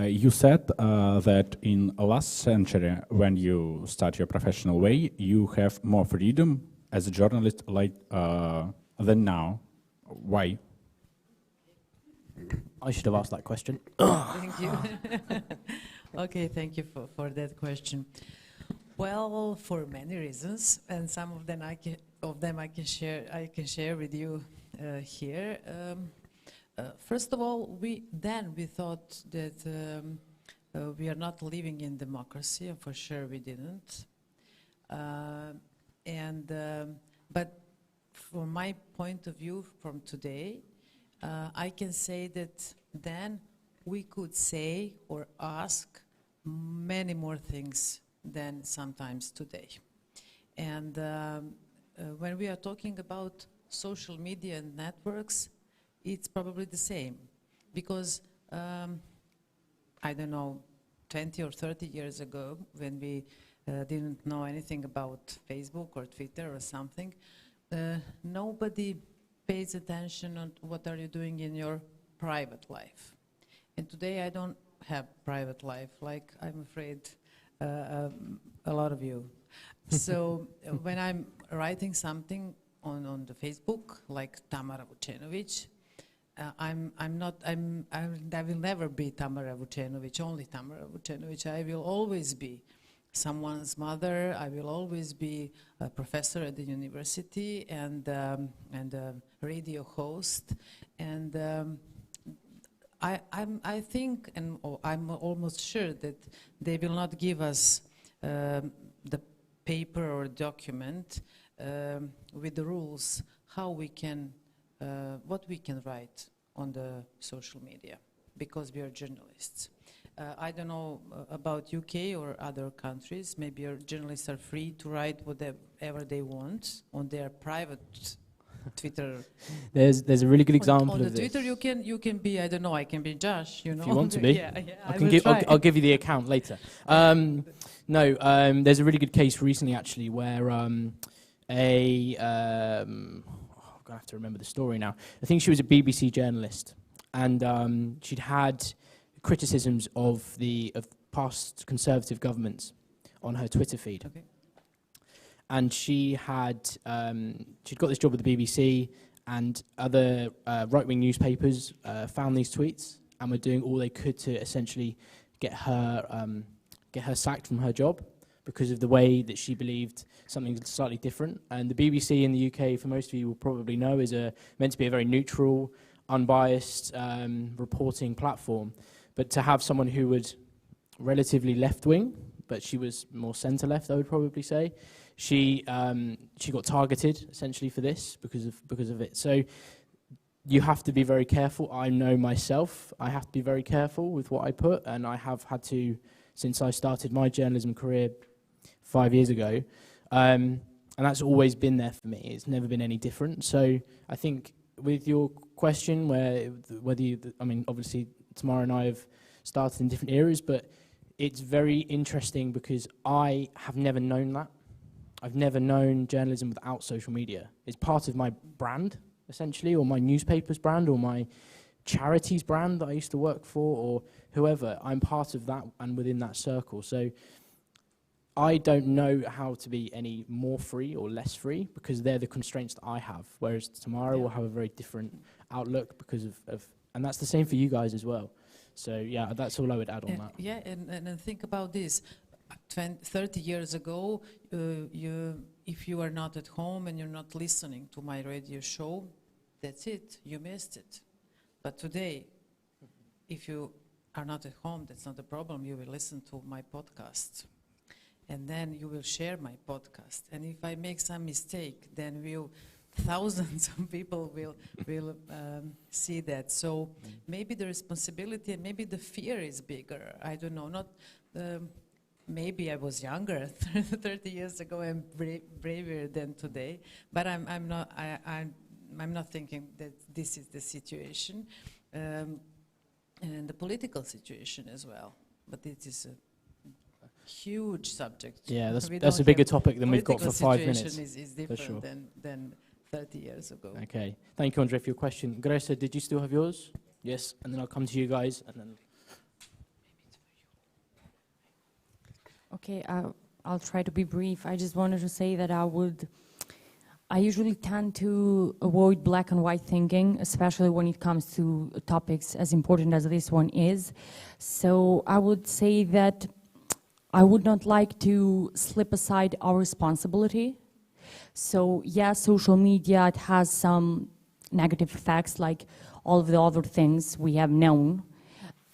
You said that in last century, when you start your professional way, you have more freedom as a journalist than now. Why? I should have asked that question. Thank you. Okay, thank you for that question. Well, for many reasons, and some of them I can share with you here. First of all, we thought that we are not living in democracy, and for sure we didn't. But from my point of view, from today, I can say that then we could say or ask many more things than sometimes today. And when we are talking about social media and networks, it's probably the same, because I don't know, 20 or 30 years ago, when we didn't know anything about Facebook or Twitter or something, nobody pays attention on what are you doing in your private life. And today I don't have private life, like I'm afraid a lot of you. So when I'm writing something on the Facebook, like Tamara Vucenovic, I will never be Tamara Vucenovic, only Tamara Vucenovic. I will always be someone's mother. I will always be a professor at the university and a radio host. And I think, and I'm almost sure that they will not give us the paper or document with the rules how we can, what we can write on the social media, because we are journalists. I don't know about UK or other countries. Maybe your journalists are free to write whatever they want on their private Twitter. There's a really good example on the of this. Twitter you can be, I don't know, I can be Josh, you know. If you want to be, I'll I'll give you the account later. There's a really good case recently actually where I'm gonna have to remember the story now. I think she was a BBC journalist, and she'd had criticisms of past Conservative governments on her Twitter feed. Okay. And she had she'd got this job with the BBC, and other right-wing newspapers found these tweets and were doing all they could to essentially get her sacked from her job because of the way that she believed something slightly different. And the BBC in the UK, for most of you will probably know, is meant to be a very neutral, unbiased reporting platform. But to have someone who was relatively left-wing, but she was more centre-left, I would probably say, she got targeted essentially for this because of it. So you have to be very careful. I know myself, I have to be very careful with what I put, and I have had to since I started my journalism career 5 years ago. And that's always been there for me. It's never been any different. So I think with your question, obviously Tamara and I have started in different eras, but it's very interesting because I have never known that. I've never known journalism without social media. It's part of my brand, essentially, or my newspaper's brand, or my charity's brand that I used to work for, or whoever. I'm part of that and within that circle. So I don't know how to be any more free or less free because they're the constraints that I have, whereas Tamara will have a very different outlook because of and that's the same for you guys as well. So yeah, that's all I would add on that. Yeah, and think about this. 30 years ago, if you are not at home and you're not listening to my radio show, that's it, you missed it. But today, if you are not at home, that's not a problem, you will listen to my podcast. And then you will share my podcast. And if I make some mistake, then thousands of people will see that. So maybe the responsibility and maybe the fear is bigger. I don't know. Maybe I was younger 30 years ago and braver than today. But I'm not thinking that this is the situation, and the political situation as well. But it is a huge subject. Yeah, that's a bigger topic than we've got for 5 minutes. Political situation is different than 30 years ago. Okay, thank you, Andre, for your question. Gresa, did you still have yours? Yes, and then I'll come to you guys, and then. Okay, I'll try to be brief. I just wanted to say that I usually tend to avoid black and white thinking, especially when it comes to topics as important as this one is. So I would say that I would not like to slip aside our responsibility. So yes, social media, it has some negative effects like all of the other things we have known.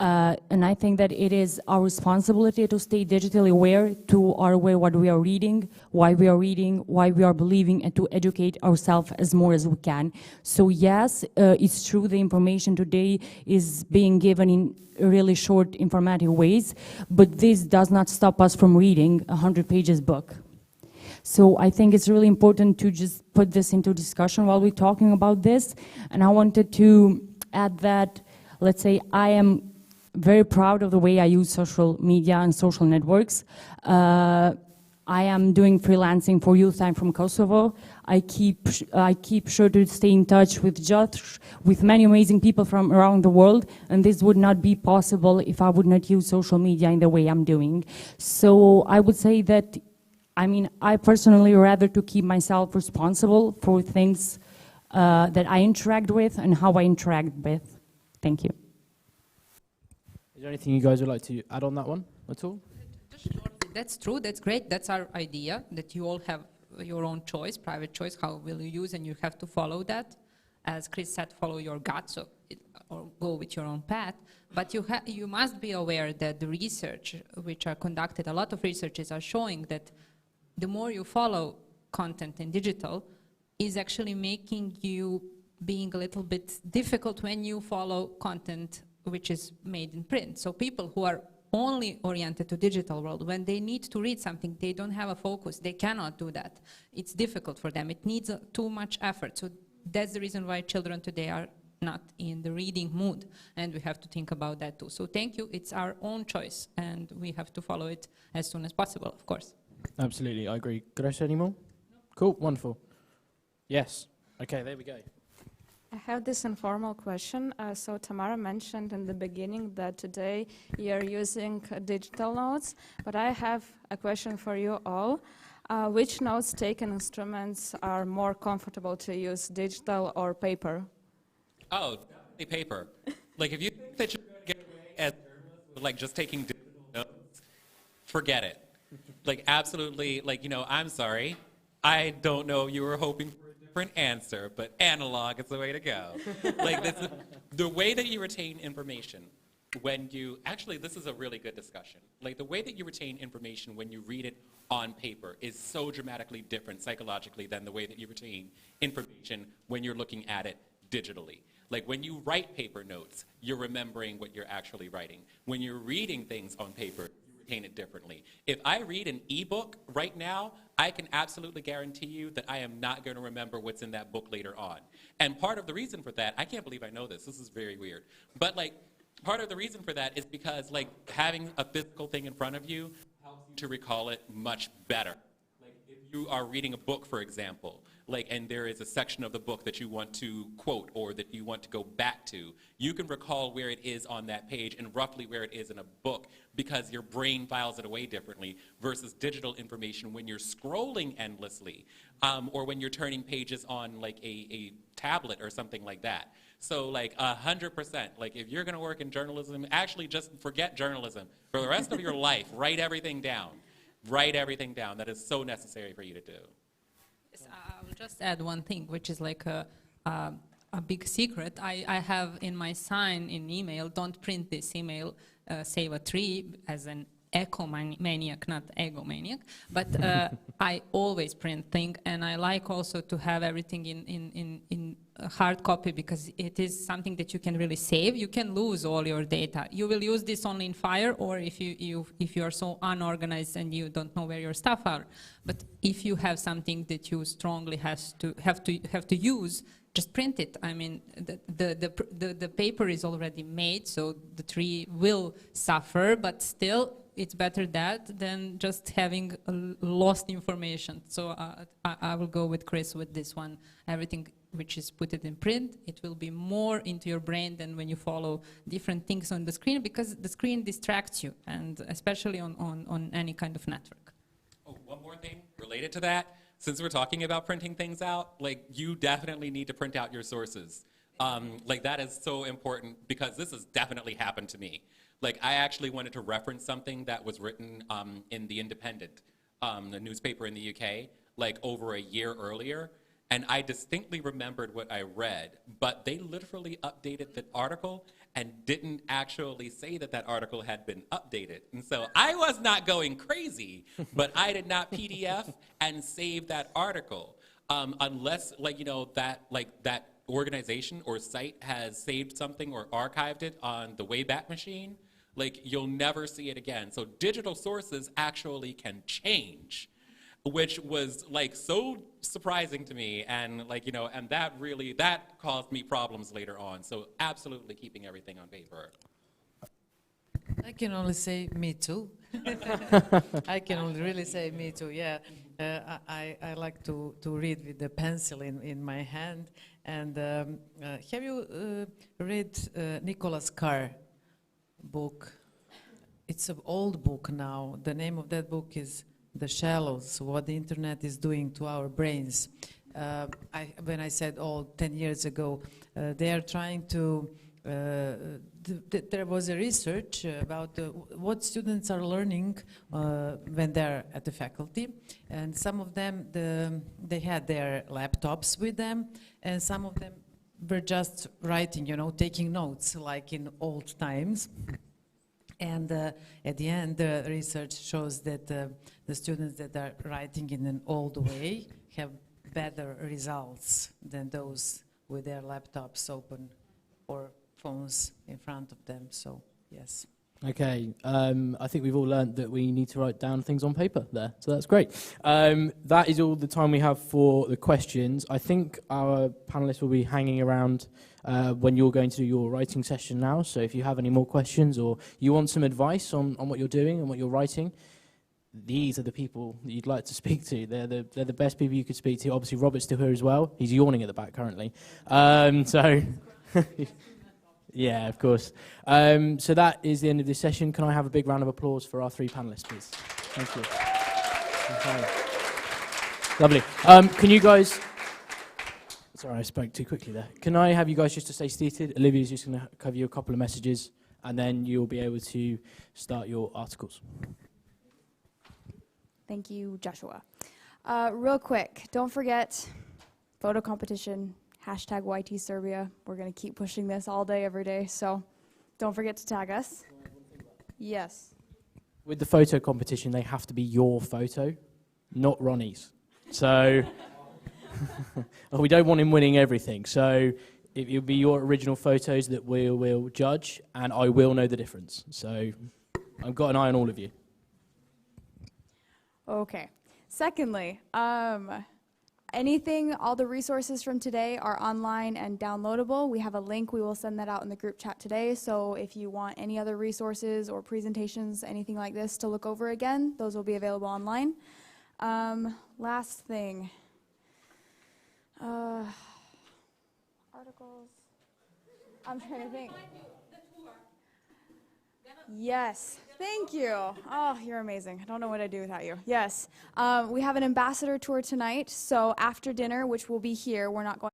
And I think that it is our responsibility to stay digitally aware, to are aware what we are reading, why we are believing, and to educate ourselves as more as we can. So yes, it's true the information today is being given in really short informative ways, but this does not stop us from reading a 100-page book. So I think it's really important to just put this into discussion while we're talking about this. And I wanted to add that, let's say, I am very proud of the way I use social media and social networks. I am doing freelancing for Youth Time from Kosovo. I keep sure to stay in touch with Josh, with many amazing people from around the world, and this would not be possible if I would not use social media in the way I'm doing. So I would say that, I personally rather to keep myself responsible for things that I interact with and how I interact with. Thank you. Is there anything you guys would like to add on that one at all? Just shortly, that's true, that's great, that's our idea, that you all have your own choice, private choice, how will you use, and you have to follow that. As Chris said, follow your gut, or go with your own path. But you must be aware that the research which are conducted, a lot of researches are showing that the more you follow content in digital is actually making you being a little bit difficult when you follow content which is made in print. So people who are only oriented to digital world, when they need to read something, they don't have a focus, they cannot do that. It's difficult for them, it needs too much effort. So that's the reason why children today are not in the reading mood, and we have to think about that too. So thank you, it's our own choice, and we have to follow it as soon as possible, of course. Absolutely, I agree. Could I say any more? No. Cool, wonderful. Yes, okay, there we go. I have this informal question. So Tamara mentioned in the beginning that today you're using digital notes, but I have a question for you all. Which notes-taking instruments are more comfortable to use, digital or paper? Oh, definitely paper. Like, if you think that you're going to get away as journalists with, like, just taking digital notes, forget it. Like, absolutely, like, you know, I'm sorry. I don't know you were hoping for a different answer, but analog is the way to go. Like, the way that you retain information when you, actually, this is a really good discussion. Like, the way that you retain information when you read it on paper is so dramatically different psychologically than the way that you retain information when you're looking at it digitally. Like, when you write paper notes, you're remembering what you're actually writing. When you're reading things on paper, you retain it differently. If I read an ebook right now, I can absolutely guarantee you that I am not going to remember what's in that book later on. And part of the reason for that, I can't believe I know this, this is very weird, but like, part of the reason for that is because like having a physical thing in front of you helps you to recall it much better. Like if you are reading a book, for example, like, and there is a section of the book that you want to quote or that you want to go back to, you can recall where it is on that page and roughly where it is in a book because your brain files it away differently versus digital information when you're scrolling endlessly or when you're turning pages on like a tablet or something like that. So like 100%, like if you're gonna work in journalism, actually just forget journalism. For the rest of your life, write everything down. Write everything down. That is so necessary for you to do. Yes, I will just add one thing, which is like a big secret. I have in my sign in email, don't print this email, save a tree, as an eco-maniac, not ego-maniac, but I always print things, and I like also to have everything in hard copy because it is something that you can really save. You can lose all your data. You will use this only in fire, or if you are so unorganized and you don't know where your stuff are. But if you have something that you strongly have to use, just print it. I mean, the paper is already made, so the tree will suffer, but still, it's better that than just having lost information. So I will go with Chris with this one. Everything which is put it in print, it will be more into your brain than when you follow different things on the screen, because the screen distracts you, and especially on any kind of network. Oh, one more thing related to that. Since we're talking about printing things out, like you definitely need to print out your sources. Like that is so important because this has definitely happened to me. Like I actually wanted to reference something that was written in The Independent, the newspaper in the UK, like over a year earlier. And I distinctly remembered what I read, but they literally updated the article and didn't actually say that that article had been updated. And so I was not going crazy, but I did not PDF and save that article unless that organization or site has saved something or archived it on the Wayback Machine. Like you'll never see it again. So digital sources actually can change, which was like so surprising to me, and like, you know, and that caused me problems later on. So absolutely keeping everything on paper. I can only say me too. I can only really say me too, yeah. I like to read with the pencil in my hand. And have you read Nicholas Carr book? It's an old book now. The name of that book is The Shallows, What the Internet is Doing to Our Brains. When I said 10 years ago, they are trying to, there was a research about what students are learning when they're at the faculty, and some of them, they had their laptops with them, and some of them were just writing, you know, taking notes like in old times. And at the end, the research shows that the students that are writing in an old way have better results than those with their laptops open or phones in front of them. So, yes. Okay, I think we've all learned that we need to write down things on paper there, so that's great. That is all the time we have for the questions. I think our panelists will be hanging around when you're going to do your writing session now, so if you have any more questions or you want some advice on what you're doing and what you're writing, these are the people that you'd like to speak to. They're the best people you could speak to. Obviously, Robert's still here as well. He's yawning at the back currently. So, yeah, of course. So that is the end of this session. Can I have a big round of applause for our 3 panelists, please? Thank you. Okay. Lovely. Can you guys... Sorry, I spoke too quickly there. Can I have you guys just to stay seated? Olivia's just going to cover you a couple of messages, and then you'll be able to start your articles. Thank you, Joshua. Real quick, don't forget, photo competition, hashtag YT Serbia. We're going to keep pushing this all day, every day, so don't forget to tag us. Yes. With the photo competition, they have to be your photo, not Ronnie's. So we don't want him winning everything. So it'll be your original photos that we will judge, and I will know the difference. So I've got an eye on all of you. Okay. Secondly, anything, all the resources from today are online and downloadable. We have a link. We will send that out in the group chat today. So if you want any other resources or presentations, anything like this to look over again, those will be available online. Last thing. Articles. I'm trying to think. Yes, thank you. Oh, you're amazing. I don't know what I'd do without you. Yes, we have an ambassador tour tonight. So after dinner, which will be here, we're not going